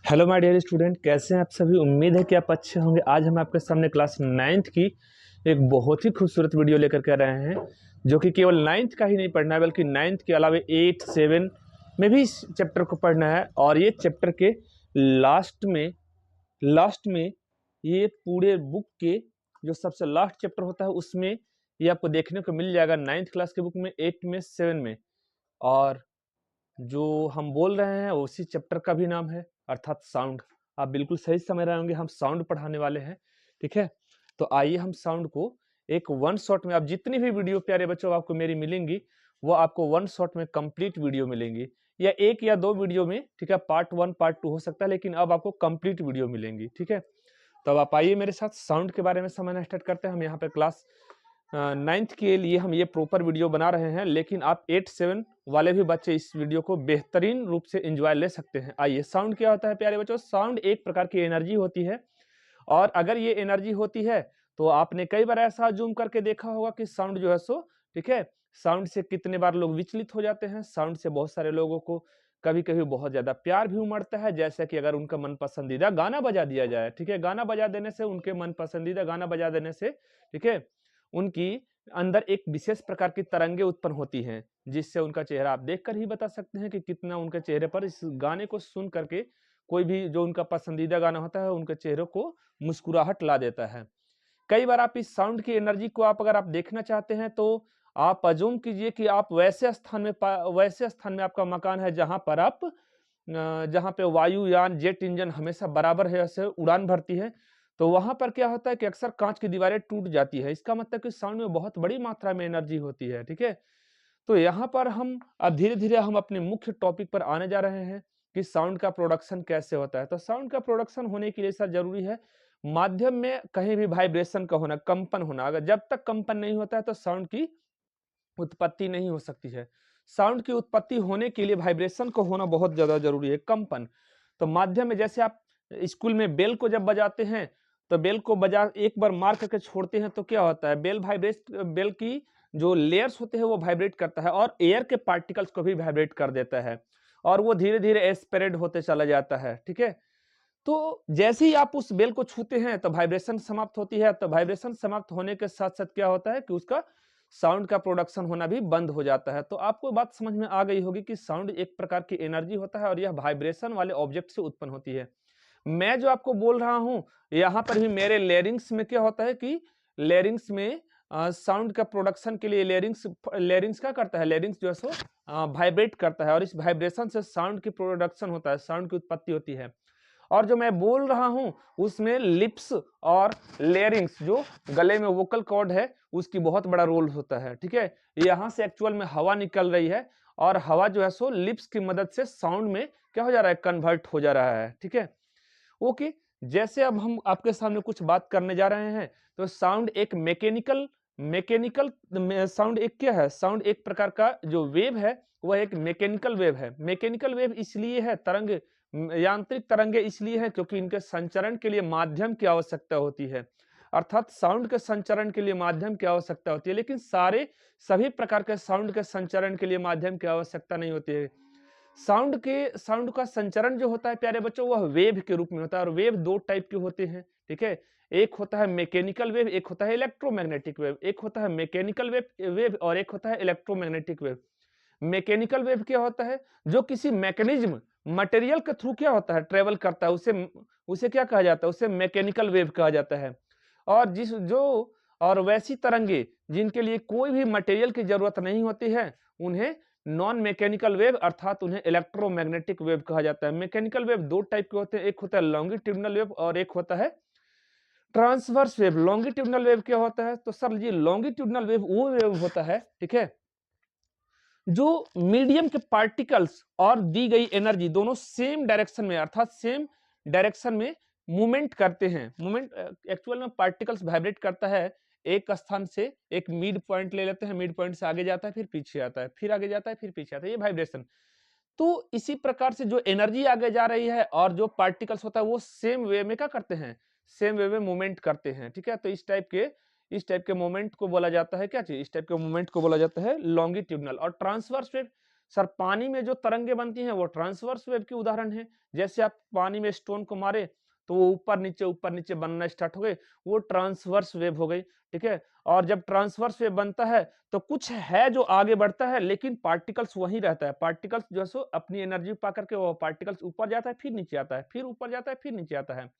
Hello my dear student, कैसे हैं आप सभी। उम्मीद है कि आप अच्छे होंगे। आज हम आपके सामने क्लास 9th की एक बहुत ही खूबसूरत वीडियो लेकर के आ रहे हैं, जो कि केवल 9th का ही नहीं पढ़ना है बल्कि 9th के अलावा 8, 7 में भी इस चैप्टर को पढ़ना है। और ये चैप्टर के लास्ट में ये पूरे बुक के जो सबसे लास्ट चैप्टर होता है उसमें ये आपको देखने को मिल जाएगा 9th क्लास के बुक में, 8 में, 7 में। और जो हम बोल रहे हैं उसी चैप्टर का भी नाम है, अर्थात साउंड। आप बिल्कुल सही समझ रहे होंगे, हम साउंड पढ़ाने वाले हैं। ठीक है, तो आइए हम साउंड को एक वन शॉट में, आप जितनी भी वीडियो प्यारे बच्चों आपको मेरी मिलेंगी वो आपको वन शॉट में कंप्लीट वीडियो मिलेंगी, या एक या दो वीडियो में। ठीक है, पार्ट 1 पार्ट 2 हो सकता है, लेकिन अब आपको कंप्लीट वीडियो मिलेंगी। ठीक है, तो अब आप आइए मेरे साथ साउंड के बारे में समझना स्टार्ट करते हैं। हम यहाँ पे क्लास 9th के लिए हम ये प्रॉपर वीडियो बना रहे हैं, लेकिन आप 8, 7 वाले भी बच्चे इस वीडियो को बेहतरीन रूप से एंजॉय ले सकते हैं। आइए, साउंड क्या होता है प्यारे बच्चों। साउंड एक प्रकार की एनर्जी होती है, और अगर ये एनर्जी होती है तो आपने कई बार ऐसा जूम करके देखा होगा कि साउंड जो है सो, ठीक है, साउंड से कितने बार लोग विचलित हो जाते हैं। साउंड से बहुत सारे लोगों को कभी कभी बहुत ज्यादा प्यार भी उमड़ता है, जैसे कि अगर उनका मन पसंदीदा गाना बजा दिया जाए। ठीक है, गाना बजा देने से, उनके मन पसंदीदा गाना बजा देने से, ठीक है, उनकी अंदर एक विशेष प्रकार की तरंगे उत्पन्न होती हैं, जिससे उनका चेहरा आप देखकर ही बता सकते हैं कि कितना उनके चेहरे पर इस गाने को सुन करके, कोई भी जो उनका पसंदीदा गाना होता है उनके चेहरे को मुस्कुराहट ला देता है। कई बार आप इस साउंड की एनर्जी को अगर आप देखना चाहते हैं तो आप अज्यूम कीजिए कि आप वैसे स्थान में आपका मकान है जहां पर आप जहां पे वायुयान जेट इंजन हमेशा बराबर है, ऐसे उड़ान भरती है। तो वहां पर क्या होता है कि अक्सर कांच की दीवारें टूट जाती है। इसका मतलब कि साउंड में बहुत बड़ी मात्रा में एनर्जी होती है। ठीक है, तो यहाँ पर हम अब धीरे धीरे हम अपने मुख्य टॉपिक पर आने जा रहे हैं कि साउंड का प्रोडक्शन कैसे होता है। तो साउंड का प्रोडक्शन होने के लिए सर जरूरी है माध्यम में कहीं भी वाइब्रेशन का होना, कंपन होना। अगर जब तक कंपन नहीं होता है तो साउंड की उत्पत्ति नहीं हो सकती है। साउंड की उत्पत्ति होने के लिए वाइब्रेशन का होना बहुत ज्यादा जरूरी है, कंपन। तो माध्यम में, जैसे आप स्कूल में बेल को जब बजाते हैं तो बेल को बजा एक बार मार करके छोड़ते हैं तो क्या होता है, बेल की जो लेयर्स होते हैं वो वाइब्रेट करता है और एयर के पार्टिकल्स को भी वाइब्रेट कर देता है, और वो धीरे धीरे एस्पिरेट होते चला जाता है। ठीक है, तो जैसे ही आप उस बेल को छूते हैं तो वाइब्रेशन समाप्त होती है। तो वाइब्रेशन समाप्त होने के साथ साथ क्या होता है कि उसका साउंड का प्रोडक्शन होना भी बंद हो जाता है। तो आपको बात समझ में आ गई होगी कि साउंड एक प्रकार की एनर्जी होता है और यह वाइब्रेशन वाले ऑब्जेक्ट से उत्पन्न होती है। मैं जो आपको बोल रहा हूं, यहाँ पर भी मेरे लेरिंग्स में क्या होता है कि लेरिंग्स में साउंड का प्रोडक्शन के लिए लेरिंग्स क्या करता है, लेरिंग्स जो है सो वाइब्रेट करता है, और इस वाइब्रेशन से साउंड की प्रोडक्शन होता है, साउंड की उत्पत्ति होती है। और जो मैं बोल रहा हूं उसमें लिप्स और लेरिंग्स, जो गले में वोकल कॉर्ड है, उसकी बहुत बड़ा रोल होता है। ठीक है, यहां से एक्चुअल में हवा निकल रही है, और हवा जो है सो लिप्स की मदद से साउंड में क्या हो जा रहा है, कन्वर्ट हो जा रहा है। ठीक है, ओके। जैसे अब हम आपके सामने कुछ बात करने जा रहे हैं, तो साउंड एक मैकेनिकल साउंड एक क्या है, साउंड एक प्रकार का जो वेव है वह एक मैकेनिकल वेव है। मैकेनिकल वेव इसलिए है, तरंग यांत्रिक तरंगे इसलिए है क्योंकि इनके संचरण के लिए माध्यम की आवश्यकता होती है, अर्थात साउंड के संचरण के लिए माध्यम की आवश्यकता होती है। लेकिन सभी प्रकार के साउंड के संचरण के लिए माध्यम की आवश्यकता नहीं होती है। साउंड का संचरण जो होता है प्यारे बच्चों, वह वेव के रूप में होता है, और वेव दो टाइप के होते हैं। ठीक है, एक होता है मैकेनिकल वेव, एक होता है इलेक्ट्रोमैग्नेटिक वेव। एक होता है मैकेनिकल वेव और एक होता है इलेक्ट्रोमैग्नेटिक वेव। मैकेनिकल वेव क्या होता है, जो किसी मैकेनिज्म मटेरियल के थ्रू क्या होता है, ट्रेवल करता है, उसे उसे क्या कहा जाता है, उसे मैकेनिकल वेव कहा जाता है। और जिस जो और वैसी तरंगे जिनके लिए कोई भी मटेरियल की जरूरत नहीं होती है, उन्हें नॉन मैकेनिकल वेव अर्थात उन्हें इलेक्ट्रोमैग्नेटिक वेव कहा जाता है। मैकेनिकल वेव दो टाइप के होते हैं, एक होता है लॉन्गिट्यूडनल वेव और एक होता है ट्रांसवर्स वेव। लॉन्गिट्यूडनल वेव क्या होता है, तो सर जी लॉन्गिट्यूडनल वेव वो वेव होता है, ठीक है, जो मीडियम के पार्टिकल्स और दी गई एनर्जी दोनों सेम डायरेक्शन में, अर्थात सेम डायरेक्शन में मूवमेंट करते हैं। मूवमेंट एक्चुअल में पार्टिकल्स वाइब्रेट करता है एक स्थान से, एक मिड पॉइंट ले लेते हैं, मिड पॉइंट से आगे जाता है, फिर पीछे आता है, फिर आगे जाता है, फिर पीछे आता है, ये वाइब्रेशन। तो इसी प्रकार से जो एनर्जी आगे जा रही है और जो पार्टिकल्स होता है वो सेम वे में क्या करते हैं, सेम वे में मूवमेंट करते हैं। ठीक है, तो इस टाइप के मोमेंट को बोला जाता है क्या चीज, इस टाइप के मोमेंट को बोला जाता है लॉन्गिट्यूडनल। और ट्रांसवर्स वेव, सर पानी में जो तरंगे बनती हैं वो ट्रांसवर्स वेव के उदाहरण है। जैसे आप पानी में स्टोन को मारे तो वो ऊपर नीचे बनना स्टार्ट हो गए, वो ट्रांसवर्स वेव हो गई, ठीक है। और जब ट्रांसवर्स वेव बनता है तो कुछ है जो आगे बढ़ता है, लेकिन पार्टिकल्स वहीं रहता है। पार्टिकल्स जो है सो अपनी एनर्जी पा करके वो पार्टिकल्स ऊपर जाता है, फिर नीचे आता है, फिर ऊपर जाता है, फिर नीचे आता है।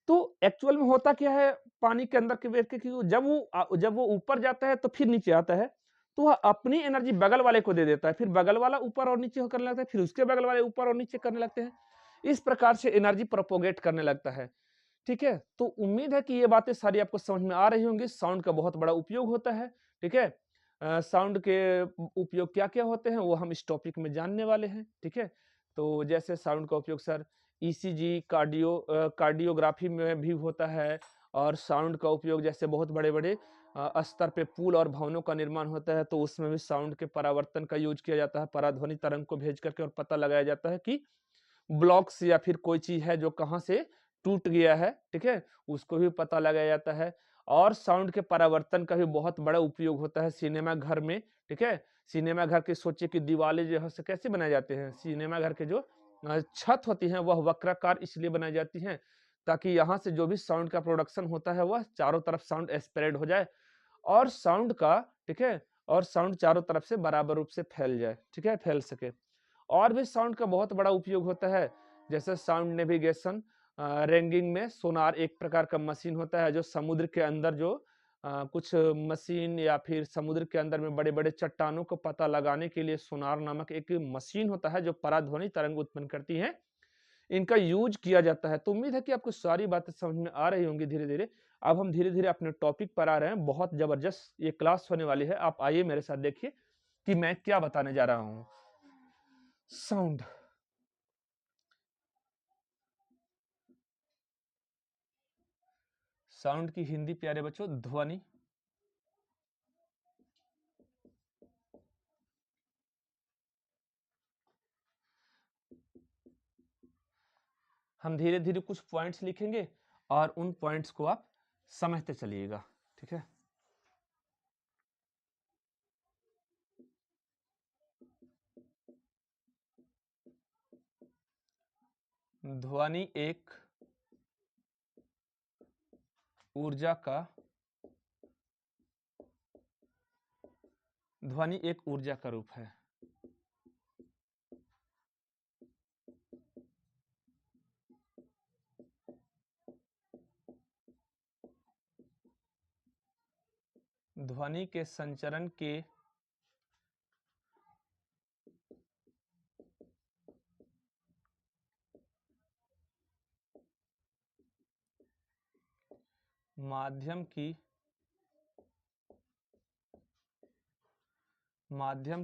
तो एक्चुअल में होता क्या है पानी के अंदर के वेव के कि जब वो ऊपर जाता है तो फिर नीचे आता है, तो वह अपनी एनर्जी बगल वाले को दे देता है, फिर बगल वाला ऊपर और नीचे करने लगता है, फिर उसके बगल वाले ऊपर और नीचे करने लगते हैं। इस प्रकार से एनर्जी प्रोपोगेट करने लगता है, ठीक है। तो उम्मीद है कि ये बातें सारी आपको समझ में आ रही होंगी। साउंड का बहुत बड़ा उपयोग होता है, ठीक है। साउंड के उपयोग क्या-क्या होते हैं वो हम इस टॉपिक में जानने वाले हैं, ठीक है। तो जैसे साउंड का उपयोग सर ईसीजी, कार्डियोग्राफी में भी होता है, और साउंड का उपयोग जैसे बहुत बड़े-बड़े स्तर पे पुल और भवनों का निर्माण होता है, तो उसमें भी साउंड के परावर्तन का यूज़ किया जाता है। पराध्वनि तरंग को भेज करके और पता लगाया जाता है कि ब्लॉक्स या फिर कोई चीज़ है जो कहाँ से टूट गया है, ठीक है? उसको भी पता लगाया जाता है। और साउंड के परावर्तन का भी बहुत बड़ा उपयोग होता है सिनेमा घर में, ठीक है? सिनेमा घर की सोचिए कि दीवालें जो है सो कैसे बनाए जाते हैं? सिनेमा घर के जो छत होती हैं वह वक्राकार इसलिए बनाई जाती हैं, ताकि यहाँ से जो भी साउंड का प्रोडक्शन होता है वह चारों तरफ साउंड स्प्रेड हो जाए, और साउंड का, ठीक है? और साउंड चारों तरफ से बराबर रूप से फैल जाए, ठीक है? फैल सके। और भी साउंड का बहुत बड़ा उपयोग होता है, जैसे साउंड नेविगेशन, रेंगिंग में सोनार एक प्रकार का मशीन होता है जो समुद्र के अंदर जो कुछ मशीन या फिर समुद्र के अंदर में बड़े-बड़े चट्टानों को पता लगाने के लिए सोनार नामक एक मशीन होता है जो पराध्वनि तरंग उत्पन्न करती है। इनका यूज़ किया जाता है। तो उम्मीद है कि आपको सारी बातें समझ में आ रही होंगी धीरे-धीरे। अब हम धीरे-धीरे अपने टॉपिक पर आ रहे हैं। बहुत ज़बरदस्त ये क्लास होने वाली है। आप आइए मेरे साथ देखिए कि मैं क्या बताने जा रहा हूँ। साउंड। साउंड की हिंदी प्यारे बच्चों ध्वनि। हम धीरे-धीरे कुछ पॉइंट्स लिखेंगे और उन पॉइंट्स को आप समझते चलिएगा, ठीक है? ध्वनि एक ऊर्जा का ध्वनि एक ऊर्जा का रूप है। ध्वनि के संचरण के माध्यम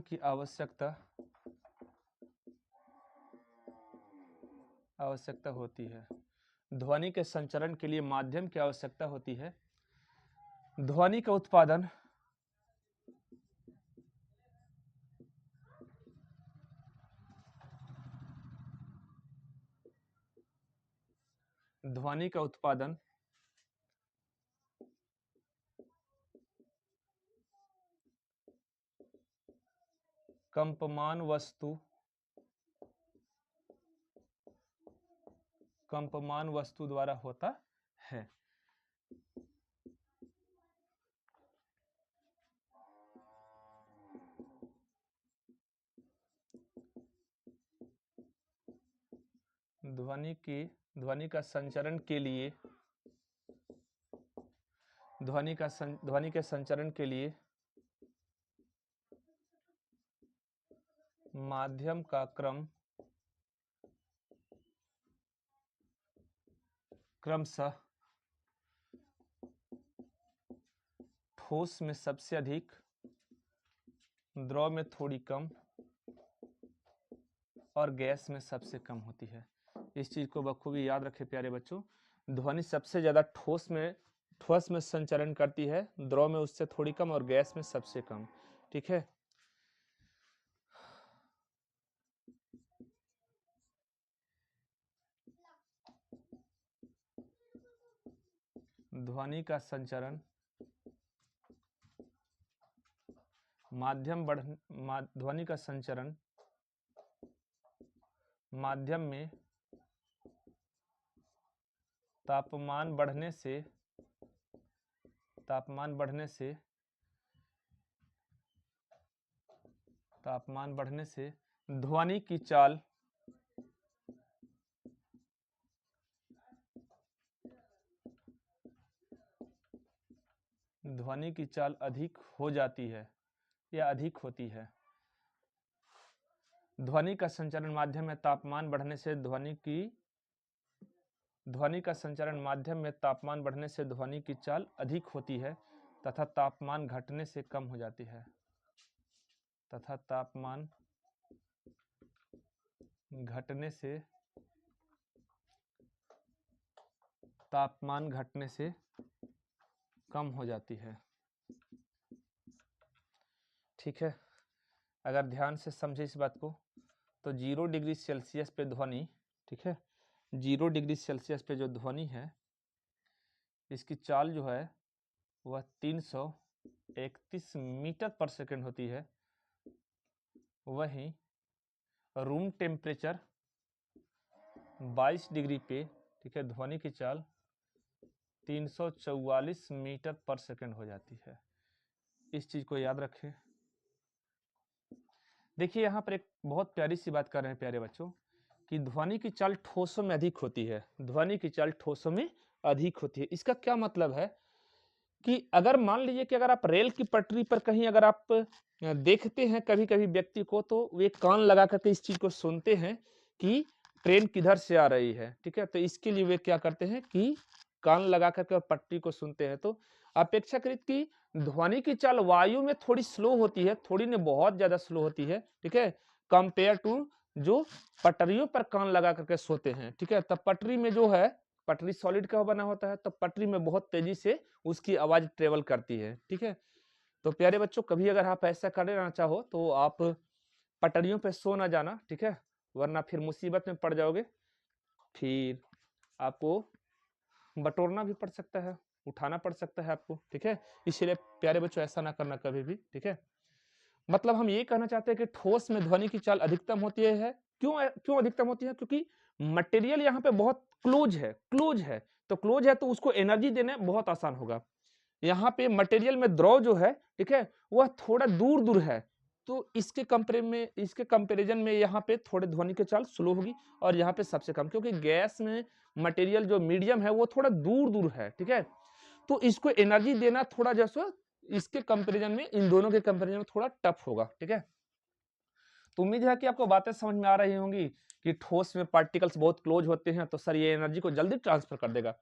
की आवश्यकता होती है। ध्वनि के संचरण के लिए माध्यम की आवश्यकता होती है। ध्वनि का उत्पादन ध्वनि का उत्पादन कंपमान वस्तु द्वारा होता है। ध्वनि का संचरण के लिए ध्वनि के संचरण के लिए माध्यम का क्रमशः ठोस में सबसे अधिक, द्रव में थोड़ी कम और गैस में सबसे कम होती है। इस चीज को बखूबी याद रखें प्यारे बच्चों। ध्वनि सबसे ज्यादा ठोस में संचरण करती है, द्रव में उससे थोड़ी कम और गैस में सबसे कम, ठीक है। ध्वनि का संचरण ध्वनि का संचरण माध्यम में तापमान बढ़ने से ध्वनि की चाल अधिक हो जाती है या अधिक होती है। ध्वनि का संचरण माध्यम में तापमान बढ़ने से ध्वनि की चाल अधिक होती है तथा तापमान घटने से कम हो जाती है। तापमान घटने से कम हो जाती है। ठीक है, अगर ध्यान से समझे इस बात को तो 0 डिग्री सेल्सियस पे ध्वनि, ठीक है, 0 डिग्री सेल्सियस पे जो ध्वनि है इसकी चाल जो है वह 331 मीटर पर सेकंड होती है। वहीं रूम टेम्परेचर 22 डिग्री पे, ठीक है, ध्वनि की चाल 344 मीटर पर सेकंड हो जाती है। इस चीज को याद रखें। देखिए यहाँ पर एक बहुत प्यारी सी बात कर रहे हैं प्यारे बच्चों कि ध्वनि की चाल ठोसों में अधिक होती है। इसका क्या मतलब है कि अगर मान लीजिए कि अगर आप रेल की पटरी पर कहीं अगर आप देखते हैं कभी कभी व्यक्ति को, तो वे कान लगा करके इस चीज को सुनते हैं कि ट्रेन किधर से आ रही है। ठीक है, तो इसके लिए वे क्या करते हैं कि कान लगा करके और पटरी को सुनते हैं। तो अपेक्षाकृत की ध्वनि की चाल वायु में थोड़ी स्लो होती है, थोड़ी ने बहुत ज्यादा स्लो होती है। ठीक है, कंपेयर टू जो पटरियों पर कान लगा करके सोते हैं। ठीक है, तब पटरी में जो है, पटरी सॉलिड का बना होता है, तो पटरी में बहुत तेजी से उसकी आवाज ट्रेवल करती है। ठीक है, तो प्यारे बच्चों कभी अगर आप ऐसा करना चाहो तो आप पटरियों पे सो ना जाना। ठीक है, वरना फिर मुसीबत में पड़ जाओगे, फिर आपको बटोरना भी पड़ सकता है, उठाना पड़ सकता है आपको। ठीक है, इसलिए प्यारे बच्चों ऐसा ना करना कभी भी। ठीक है, मतलब हम ये कहना चाहते हैं कि ठोस में ध्वनि की चाल अधिकतम होती है। क्यों अधिकतम होती है? क्योंकि मटेरियल यहाँ पे बहुत क्लोज है, तो क्लोज है तो उसको एनर्जी देना बहुत आसान होगा। यहाँ पे मटेरियल में द्रव जो है, ठीक है, वह थोड़ा दूर दूर है, तो इसके कंपैरिजन में यहाँ पे थोड़े ध्वनि की चाल स्लो होगी और यहाँ पे सबसे कम, क्योंकि गैस में मटेरियल जो मीडियम है वो थोड़ा दूर दूर है। ठीक है, तो इसको एनर्जी देना थोड़ा जैसा इसके कंपैरिजन में, इन दोनों के कंपैरिजन में थोड़ा टफ होगा। ठीक है, तो उम्मीद है कि आपको बातें समझ में आ रही होंगी कि ठोस में पार्टिकल्स बहुत क्लोज होते हैं तो सर ये एनर्जी को जल्दी ट्रांसफर कर देगा,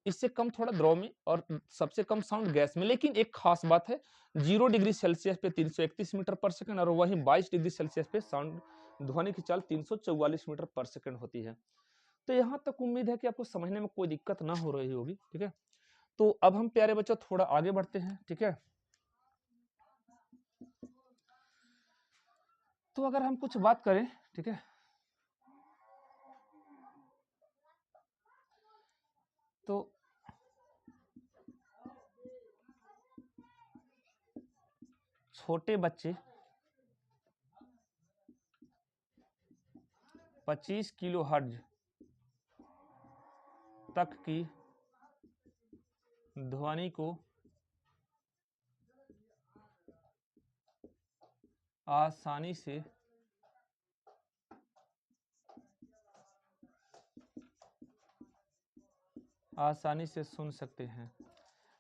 इससे कम थोड़ा द्रव में और सबसे कम साउंड गैस में। लेकिन एक खास बात है, 0 डिग्री सेल्सियस पे 331 मीटर पर सेकंड और वहीं 22 डिग्री सेल्सियस पे साउंड ध्वनि की चाल 344 मीटर पर सेकंड होती है। तो यहाँ तक उम्मीद है कि आपको समझने में कोई दिक्कत ना हो रही होगी। ठीक है, तो अब हम प्यारे बच्चों थोड़ा आगे बढ़ते हैं। ठीक है, तो अगर हम कुछ बात करें, ठीक है, तो छोटे बच्चे 25 किलो हर्ट्ज तक की ध्वनि को आसानी से सुन सकते हैं।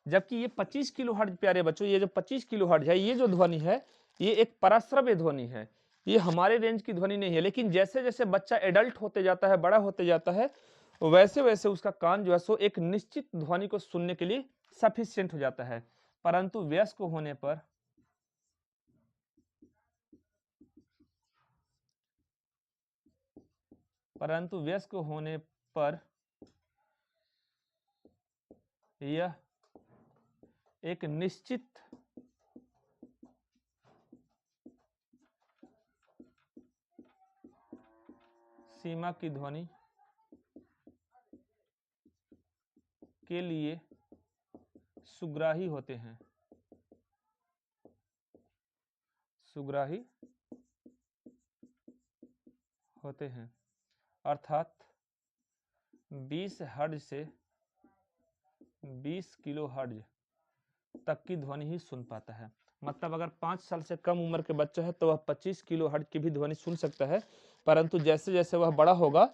जबकि ये 25 किलो हर्ट्ज प्यारे बच्चों, ये जो 25 किलो हर्ट्ज है, ये जो ध्वनि है ये एक पराश्रव्य ध्वनि है, ये हमारे रेंज की ध्वनि नहीं है। लेकिन जैसे जैसे बच्चा एडल्ट होते जाता है, बड़ा होते जाता है, वैसे वैसे उसका कान जो है सो एक निश्चित ध्वनि को सुनने के लिए सफिशिएंट हो जाता है। परंतु वयस्क होने पर यह एक निश्चित सीमा की ध्वनि के लिए सुग्राही होते हैं। अर्थात 20 हर्ट्ज से 20 किलो हर्ट्ज तक की ध्वनि ही सुन पाता है। मतलब अगर 5 साल से कम उम्र के बच्चा है तो वह 25 किलो हर्ट्ज की भी ध्वनि सुन सकता है, परंतु जैसे जैसे वह बड़ा होगा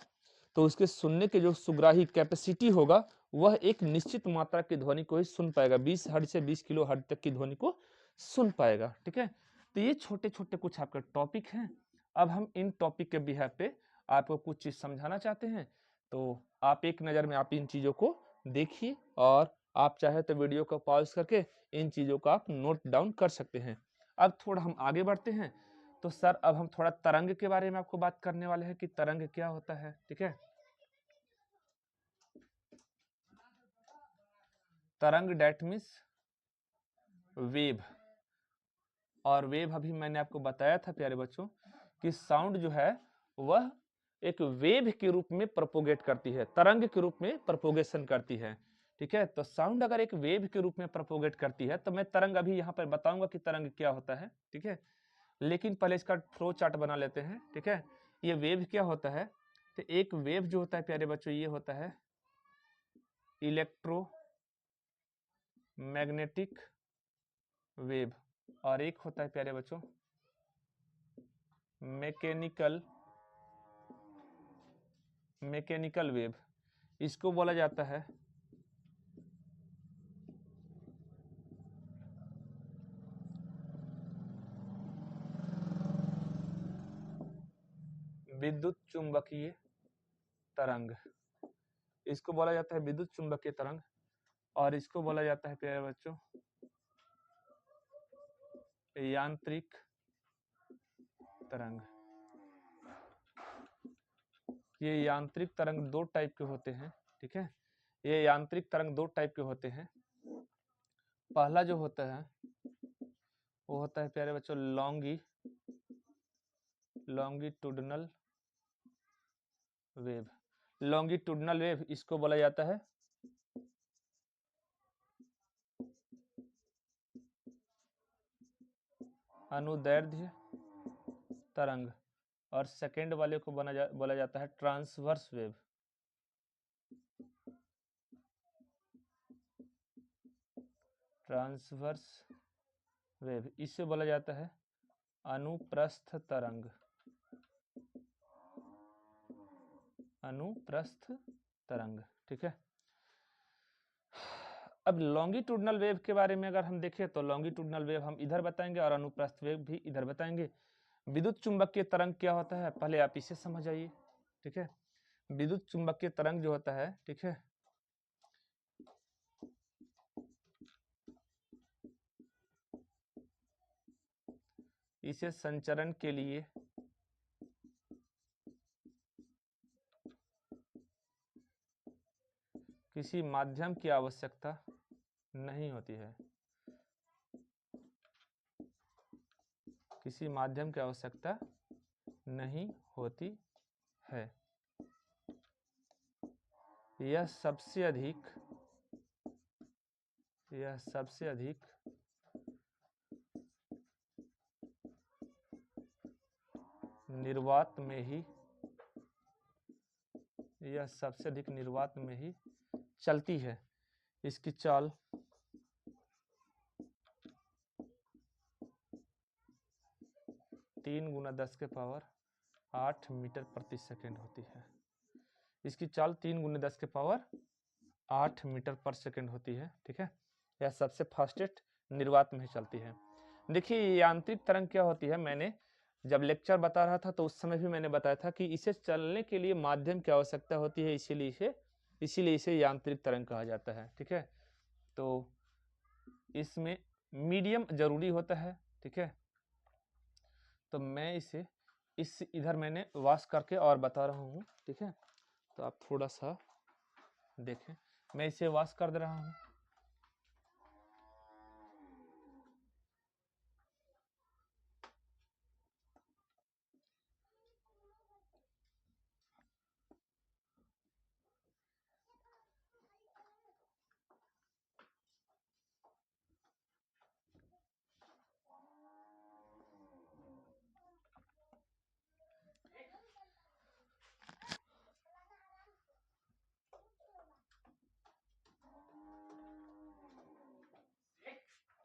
तो उसके सुनने के जो सुग्राही कैपेसिटी होगा वह एक निश्चित मात्रा की ध्वनि को ही सुन पाएगा, 20 हर्ट्ज से 20 किलो हर्ट्ज तक की ध्वनि को सुन पाएगा। ठीक है, तो ये छोटे छोटे कुछ आपके टॉपिक हैं। अब हम इन टॉपिक के बिहार पे आपको कुछ चीज समझाना चाहते हैं, तो आप एक नज़र में आप इन चीज़ों को देखिए और आप चाहे तो वीडियो को पॉज करके इन चीज़ों को आप नोट डाउन कर सकते हैं। अब थोड़ा हम आगे बढ़ते हैं, तो सर अब हम थोड़ा तरंग के बारे में आपको बात करने वाले हैं कि तरंग क्या होता है। ठीक है, तरंग डेट मीन्स वेव, और वेव अभी मैंने आपको बताया था प्यारे बच्चों कि साउंड जो है वह एक वेव के रूप में प्रोपोगेट करती है, तरंग के रूप में प्रोपोगेशन करती है। ठीक है, तो साउंड अगर एक वेव के रूप में प्रोपोगेट करती है तो मैं तरंग अभी यहाँ पर बताऊंगा कि तरंग क्या होता है। ठीक है, लेकिन पहले इसका फ्लो चार्ट बना लेते हैं। ठीक है, ये वेव क्या होता है, तो एक वेव जो होता है प्यारे बच्चों ये होता है इलेक्ट्रो मैग्नेटिक वेव, और एक होता है प्यारे बच्चों मैकेनिकल वेव। इसको बोला जाता है विद्युत चुंबकीय तरंग, इसको बोला जाता है विद्युत चुंबकीय तरंग, और इसको बोला जाता है प्यारे बच्चों यांत्रिक तरंग। ये यांत्रिक तरंग दो टाइप के होते हैं। ठीक है, ये यांत्रिक तरंग दो टाइप के होते हैं। पहला जो होता है वो होता है प्यारे बच्चों लॉन्गिट्यूडनल वेव। लॉन्गिट्यूडनल वेव इसको बोला जाता है अनुदैर्ध्य तरंग, और सेकेंड वाले को बोला जाता है ट्रांसवर्स वेव। ट्रांसवर्स वेव इसे बोला जाता है अनुप्रस्थ तरंग। अनुप्रस्थ तरंग। ठीक है, अब लॉन्गिट्यूडनल वेव के बारे में अगर हम देखें तो लॉन्गिट्यूडनल वेव हम इधर बताएंगे और अनुप्रस्थ वेव भी इधर बताएंगे। विद्युत चुंबकीय तरंग क्या होता है पहले आप इसे समझ आइए। ठीक है, विद्युत चुंबकीय तरंग जो होता है, ठीक है, इसे संचरण के लिए किसी माध्यम की आवश्यकता नहीं होती है, किसी माध्यम की आवश्यकता नहीं होती है। यह सबसे अधिक निर्वात में ही चलती है। इसकी चाल 3 × 10⁸ मीटर प्रति सेकेंड होती है। इसकी चाल 3 × 10⁸ मीटर पर सेकेंड होती है। ठीक है, यह सबसे फास्टेस्ट निर्वात में चलती है। देखिए यांत्रिक तरंग क्या होती है, मैंने जब लेक्चर बता रहा था तो उस समय भी मैंने बताया था कि इसे चलने के लिए माध्यम की आवश्यकता होती है, इसीलिए इसे यांत्रिक तरंग कहा जाता है। ठीक है, तो इसमें मीडियम जरूरी होता है। ठीक है, तो मैं इसे इधर मैंने वॉश करके और बता रहा हूँ। ठीक है, तो आप थोड़ा सा देखें, मैं इसे वॉश कर दे रहा हूँ।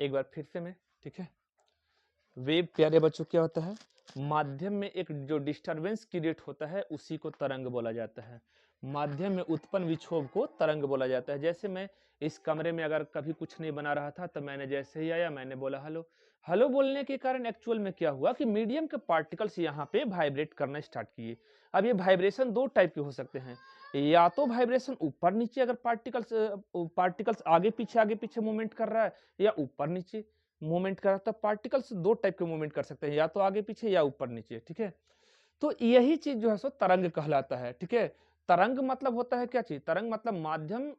एक बार फिर से मैं, ठीक है। वेव प्यारे बच्चों क्या होता है, माध्यम में एक जो डिस्टरबेंस क्रिएट होता है उसी को तरंग बोला जाता है। माध्यम में उत्पन्न विक्षोभ को तरंग बोला जाता है। जैसे मैं इस कमरे में अगर कभी कुछ नहीं बना रहा था, तो मैंने जैसे ही आया मैंने बोला हेलो। हेलो बोलने के कारण एक्चुअल में क्या हुआ कि मीडियम के पार्टिकल्स यहाँ पे वाइब्रेट करना स्टार्ट किए। अब ये वाइब्रेशन दो टाइप के हो सकते हैं, या तो वाइब्रेशन ऊपर नीचे, अगर पार्टिकल्स आगे पीछे मूवमेंट कर रहा है, या ऊपर नीचे मूवमेंट कर रहा है। तो पार्टिकल्स दो टाइप के मूवमेंट कर सकते हैं, या तो आगे पीछे या ऊपर नीचे, ठीक है। तो यही चीज जो है सो तरंग कहलाता है, ठीक है। तरंग मतलब होता है क्या चीज, तरंग मतलब माध्यम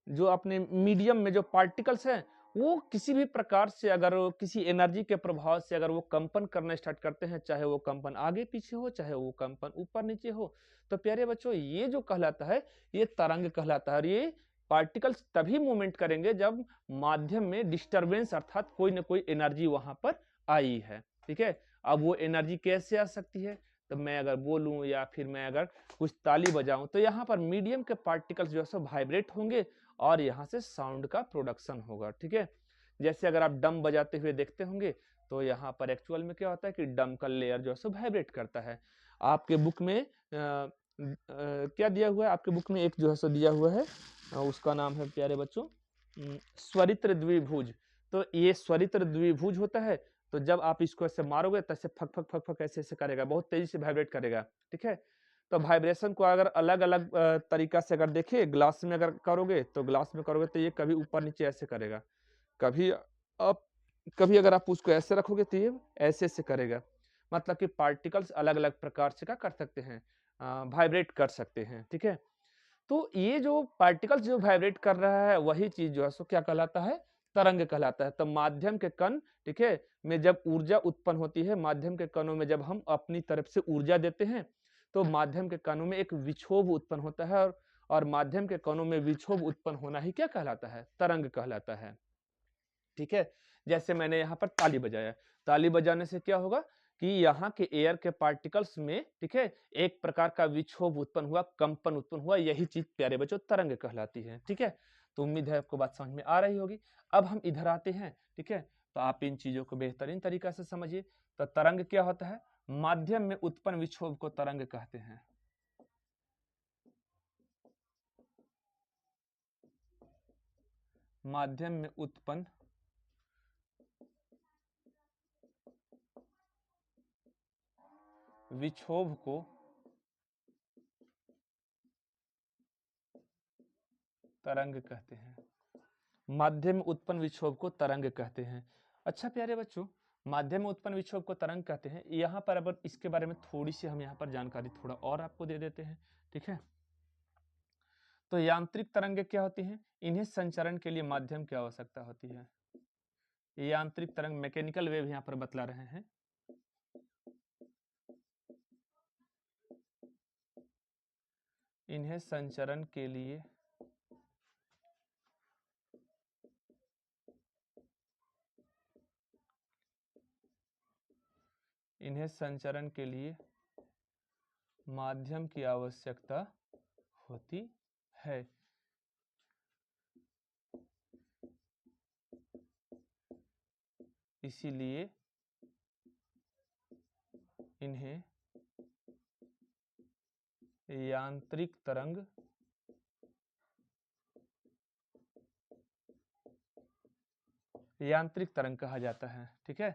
जो अपने मीडियम में जो पार्टिकल्स हैं, वो किसी भी प्रकार से अगर किसी एनर्जी के प्रभाव से अगर वो कंपन करना स्टार्ट करते हैं, चाहे वो कंपन आगे पीछे हो, चाहे वो कंपन ऊपर नीचे हो, तो प्यारे बच्चों ये जो कहलाता है ये तरंग कहलाता है। और ये पार्टिकल्स तभी मूवमेंट करेंगे जब माध्यम में डिस्टरबेंस अर्थात कोई ना कोई एनर्जी वहां पर आई है, ठीक है। अब वो एनर्जी कैसे आ सकती है, तो मैं अगर बोलूं या फिर मैं अगर कुछ ताली बजाऊं, तो यहाँ पर मीडियम के पार्टिकल्स जो है सो वाइब्रेट होंगे और यहाँ से साउंड का प्रोडक्शन होगा, ठीक है। जैसे अगर आप डम बजाते हुए देखते होंगे, तो यहाँ पर एक्चुअल में क्या होता है कि डम का लेयर जो है सो वाइब्रेट करता है। आपके बुक में क्या दिया हुआ है, आपके बुक में एक जो है सो दिया हुआ है, उसका नाम है प्यारे बच्चों स्वरित्र द्विभुज। तो ये स्वरित्र द्विभुज होता है, तो जब आप इसको ऐसे मारोगे तो ऐसे फक फक फक फक ऐसे ऐसे करेगा, बहुत तेजी से वाइब्रेट करेगा, ठीक है। तो वाइब्रेशन को अगर अलग अलग तरीका से अगर देखिए, ग्लास में अगर करोगे तो ग्लास में करोगे तो ये कभी ऊपर नीचे ऐसे करेगा, कभी आप कभी अगर आप उसको ऐसे रखोगे तो ये ऐसे ऐसे करेगा। मतलब कि पार्टिकल्स अलग अलग प्रकार से क्या कर सकते हैं, वाइब्रेट कर सकते हैं, ठीक है। तो ये जो पार्टिकल्स जो वाइब्रेट कर रहा है वही चीज जो है सो क्या कहलाता है, तरंग कहलाता है। तो माध्यम के कण, ठीक है, में जब ऊर्जा उत्पन्न होती है, माध्यम के कणों में जब हम अपनी तरफ से ऊर्जा देते हैं, तो माध्यम के कणों में एक विक्षोभ उत्पन्न होता है, और माध्यम के कणों में विक्षोभ उत्पन्न होना ही क्या कहलाता है, तरंग कहलाता है, ठीक है। जैसे मैंने यहाँ पर ताली बजाया, ताली बजाने से क्या होगा कि यहाँ के एयर के पार्टिकल्स में, ठीक है, एक प्रकार का विक्षोभ उत्पन्न हुआ, कंपन उत्पन्न हुआ, यही चीज प्यारे बच्चों तरंग कहलाती है, ठीक है। तो उम्मीद है आपको बात समझ में आ रही होगी। अब हम इधर आते हैं, ठीक है। तो आप इन चीजों को बेहतरीन तरीका से समझिए। तो तरंग क्या होता है, माध्यम में उत्पन्न विक्षोभ को तरंग कहते हैं। माध्यम में उत्पन्न विक्षोभ को तरंग कहते हैं। माध्यम में उत्पन्न विक्षोभ को तरंग कहते हैं। अच्छा प्यारे बच्चों, माध्यम में उत्पन्न विक्षोभ को तरंग कहते हैं। यहाँ पर अब इसके बारे में थोड़ी सी हम यहाँ पर जानकारी थोड़ा और आपको दे देते हैं, ठीक है। तो यांत्रिक तरंगे क्या होती हैं, इन्हें संचरण के लिए माध्यम की आवश्यकता होती है। यांत्रिक तरंग मैकेनिकल वेव यहाँ पर बतला रहे हैं। इन्हें संचरण के लिए माध्यम की आवश्यकता होती है। इसीलिए इन्हें यांत्रिक तरंग कहा जाता है, ठीक है।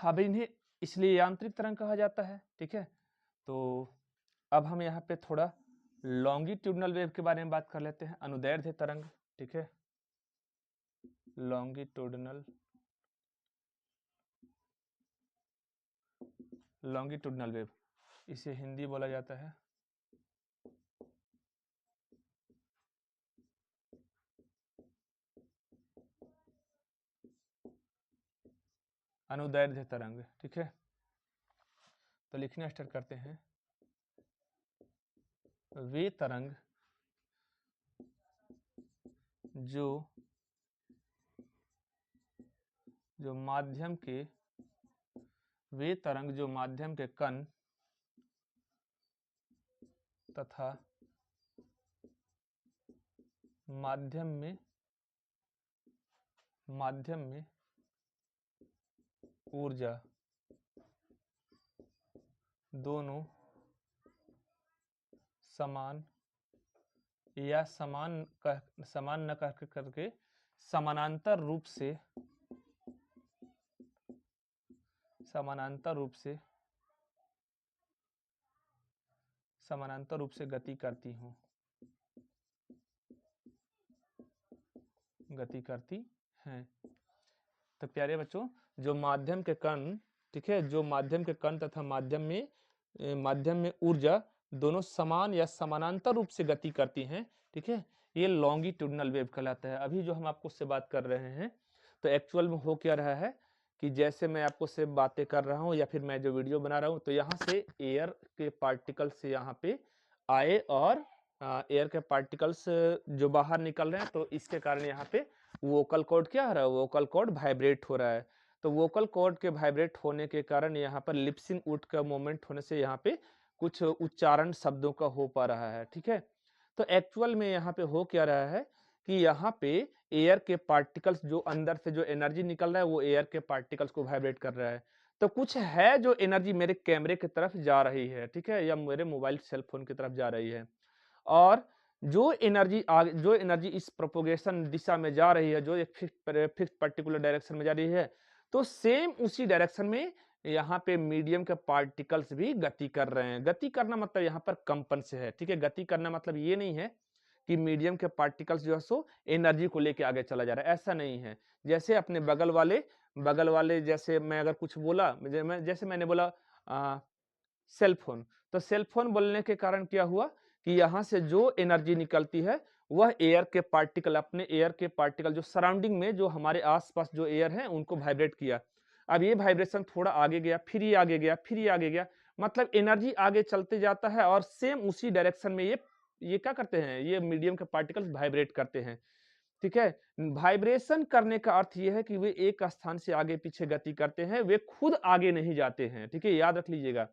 अब इन्हें इसलिए यांत्रिक तरंग कहा जाता है, ठीक है। तो अब हम यहाँ पे थोड़ा लॉन्गिट्यूडनल वेव के बारे में बात कर लेते हैं, अनुदैर्ध्य तरंग, ठीक है। लॉन्गिट्यूडनल वेव, इसे हिंदी बोला जाता है अनुदैर्ध्य तरंग, ठीक है। तो लिखना स्टार्ट करते हैं। वे तरंग जो माध्यम के कण तथा माध्यम में ऊर्जा दोनों समान या समान न करके समानांतर रूप से गति करती हैं। तो प्यारे बच्चों, जो माध्यम के कण, ठीक है, जो माध्यम के कण तथा माध्यम में ऊर्जा दोनों समान या समानांतर रूप से गति करती हैं, ठीक है, ये लॉन्गिट्यूडिनल वेव कहलाता है। अभी जो हम आपको से बात कर रहे हैं, तो एक्चुअल में हो क्या रहा है कि जैसे मैं आपको से बातें कर रहा हूँ या फिर मैं जो वीडियो बना रहा हूँ, तो यहाँ से एयर के पार्टिकल्स यहाँ पे आए और एयर के पार्टिकल्स जो बाहर निकल रहे हैं, तो इसके कारण यहाँ पे वोकल कॉर्ड क्या हो रहा है, वोकल कॉर्ड वाइब्रेट हो रहा है। तो वोकल कॉर्ड के वाइब्रेट होने के कारण यहाँ पर लिप्सिंग ऊट का मूवमेंट होने से यहाँ पे कुछ उच्चारण शब्दों का हो पा रहा है, ठीक है। तो एक्चुअल में यहाँ पे हो क्या रहा है कि यहाँ पे एयर के पार्टिकल्स जो अंदर से जो एनर्जी निकल रहा है, वो एयर के पार्टिकल्स को वाइब्रेट कर रहा है। तो कुछ है जो एनर्जी मेरे कैमरे की तरफ जा रही है, ठीक है, या मेरे मोबाइल सेल फोन की तरफ जा रही है, और जो एनर्जी इस प्रोपोगेशन दिशा में जा रही है, जो एक फिक्स पर्टिकुलर डायरेक्शन में जा रही है, तो सेम उसी डायरेक्शन में यहाँ पे मीडियम के पार्टिकल्स भी गति कर रहे हैं। गति करना मतलब यहाँ पर कंपन से है, ठीक है। गति करना मतलब ये नहीं है कि मीडियम के पार्टिकल्स जो है सो एनर्जी को लेके आगे चला जा रहा है, ऐसा नहीं है। जैसे अपने बगल वाले जैसे मैं अगर कुछ बोला, जैसे मैंने बोला सेल फोन, तो सेल फोन बोलने के कारण क्या हुआ कि यहाँ से जो एनर्जी निकलती है वह एयर के पार्टिकल जो सराउंडिंग में जो हमारे आसपास जो एयर है उनको वाइब्रेट किया। अब ये वाइब्रेशन थोड़ा आगे गया, फिर ये आगे गया, फिर ये आगे गया, मतलब एनर्जी आगे चलते जाता है और सेम उसी डायरेक्शन में ये क्या करते हैं, ये मीडियम के पार्टिकल्स वाइब्रेट करते हैं, ठीक है। वाइब्रेशन करने का अर्थ ये है कि वे एक स्थान से आगे पीछे गति करते हैं, वे खुद आगे नहीं जाते हैं, ठीक है, याद रख लीजिएगा।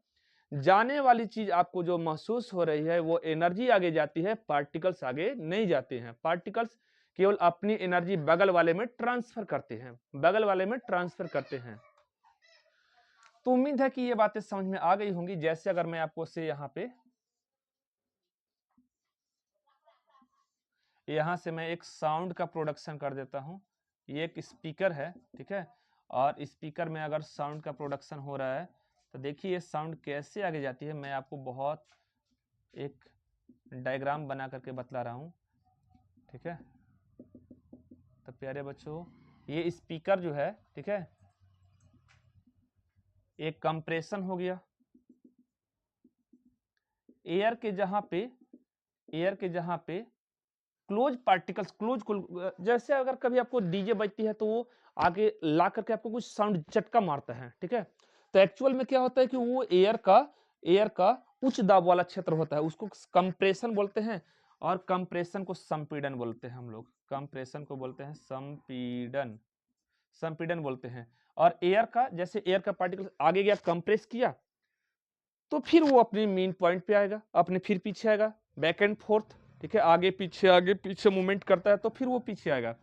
जाने वाली चीज आपको जो महसूस हो रही है वो एनर्जी आगे जाती है, पार्टिकल्स आगे नहीं जाते हैं। पार्टिकल्स केवल अपनी एनर्जी बगल वाले में ट्रांसफर करते हैं। तो उम्मीद है कि ये बातें समझ में आ गई होंगी। जैसे अगर मैं आपको से यहाँ से मैं एक साउंड का प्रोडक्शन कर देता हूँ। ये एक स्पीकर है, ठीक है, और स्पीकर में अगर साउंड का प्रोडक्शन हो रहा है तो देखिए ये साउंड कैसे आगे जाती है। मैं आपको बहुत एक डायग्राम बना करके बतला रहा हूँ, ठीक है। तो प्यारे बच्चों, ये स्पीकर जो है, ठीक है, एक कंप्रेशन हो गया। एयर के जहां पे क्लोज पार्टिकल्स जैसे अगर कभी आपको डीजे बजती है तो वो आगे ला करके आपको कुछ साउंड झटका मारता है, ठीक है। तो एक्चुअल में क्या होता है कि वो एयर का उच्च दाब वाला क्षेत्र होता है, उसको कंप्रेशन बोलते हैं, और कंप्रेशन को संपीड़न बोलते हैं। हम लोग कंप्रेशन को बोलते हैं संपीड़न बोलते हैं। और जैसे एयर का पार्टिकल आगे गया, कंप्रेस किया, तो फिर वो अपने मेन पॉइंट पे आएगा, अपने फिर पीछे आएगा, बैक एंड फोर्थ, ठीक है, आगे पीछे मूवमेंट करता है, तो फिर वो पीछे आएगा।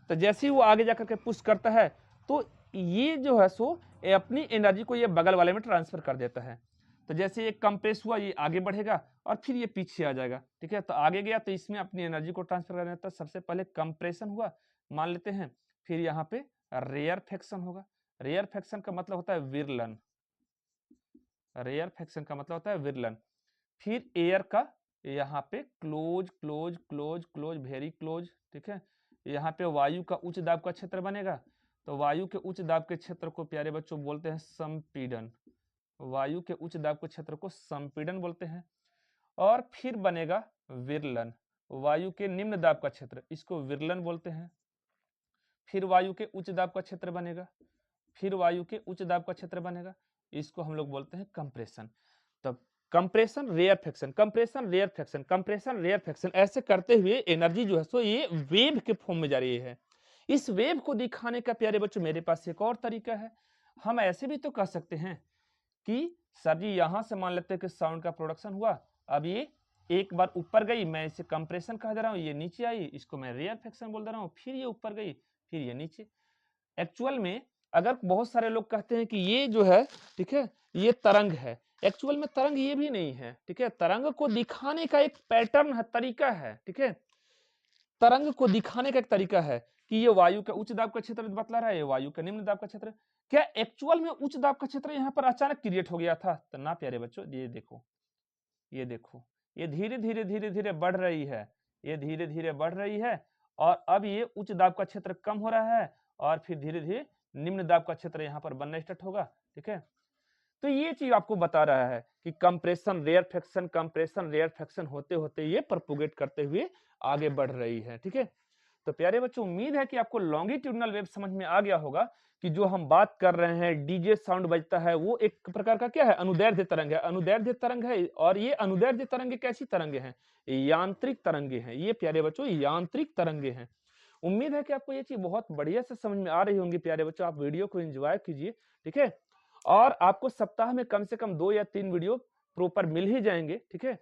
तो जैसे ही वो आगे जाकर के पुश करता है, तो ये जो है सो अपनी एनर्जी को ये बगल वाले में ट्रांसफर कर देता है। तो जैसे ये कंप्रेस हुआ, ये आगे बढ़ेगा और फिर ये पीछे आ जाएगा, ठीक है। तो आगे गया तो इसमें अपनी एनर्जी को ट्रांसफर कर देता है। सबसे पहले कंप्रेशन हुआ मान लेते हैं, फिर यहाँ पे रेयरफेक्शन होगा। रेयरफेक्शन का मतलब होता है विरलन, रेयरफेक्शन का मतलब होता है विरलन। फिर एयर का यहाँ पे close close close close very close, ठीक है। यहाँ पे वायु का उच्च दाब का क्षेत्र बनेगा, तो वायु के उच्च दाब के क्षेत्र को प्यारे बच्चों बोलते हैं संपीड़न। वायु के उच्च दाब के क्षेत्र को संपीड़न बोलते हैं। और फिर बनेगा विरलन, वायु के निम्न दाब का क्षेत्र, इसको विरलन बोलते हैं। फिर वायु के उच्च दाब का क्षेत्र बनेगा, फिर वायु के उच्च दाब का क्षेत्र बनेगा, इसको हम लोग बोलते हैं कंप्रेशन। तब compression rarefaction, compression rarefaction, compression rarefaction, ऐसे करते हुए एनर्जी जो है सो ये वेव के फॉर्म में जा रही है। इस वेव को दिखाने का प्यारे बच्चों मेरे पास एक और तरीका है। हम ऐसे भी तो कह सकते हैं कि सर जी यहाँ से मान लेते हैं कि साउंड का प्रोडक्शन हुआ, अब ये एक बार ऊपर गई, मैं इसे कंप्रेशन कह दे रहा हूँ, ये नीचे आई, इसको मैं रेयरफेक्शन बोल दे रहा हूँ, फिर ये ऊपर गई, फिर ये नीचे। एक्चुअल में अगर बहुत सारे लोग कहते हैं कि ये जो है, ठीक है, ये तरंग है, एक्चुअल में तरंग ये भी नहीं है, ठीक है। तरंग को दिखाने का एक पैटर्न है, तरीका है, ठीक है। तरंग को दिखाने का एक तरीका है कि ये वायु का उच्च दाब का क्षेत्र बतला रहा है, ये वायु का निम्न दाब का क्षेत्र। क्या एक्चुअल में उच्च दाब का क्षेत्र यहाँ पर अचानक क्रिएट हो गया था? तो ना प्यारे बच्चों, ये देखो, ये देखो, ये धीरे धीरे धीरे धीरे बढ़ रही है, ये धीरे धीरे बढ़ रही है, और अब ये उच्च दाब का क्षेत्र कम हो रहा है, और फिर धीरे धीरे निम्न दाब का क्षेत्र यहाँ पर बनना स्टार्ट होगा, ठीक है। तो ये चीज आपको बता रहा है कि कंप्रेशन रेयरफेक्शन होते होते ये प्रोपोगेट करते हुए आगे बढ़ रही है, ठीक है। तो प्यारे बच्चों, उम्मीद है कि आपको लॉन्गिट्यूडनल वेव समझ में आ गया होगा कि जो हम बात कर रहे हैं, डीजे साउंड बजता है, वो एक प्रकार का क्या है, अनुदैर्ध्य तरंग है, अनुदैर्ध्य तरंग है। और ये अनुदैर्ध्य तरंगे कैसी तरंगे हैं? यांत्रिक तरंगे हैं, ये प्यारे बच्चों यांत्रिक तरंगे हैं। उम्मीद है कि आपको ये चीज बहुत बढ़िया से समझ में आ रही होंगी प्यारे बच्चों। आप वीडियो को एंजॉय कीजिए, ठीक है। और आपको सप्ताह में कम से कम 2 या 3 वीडियो प्रॉपर मिल ही जाएंगे, ठीक है।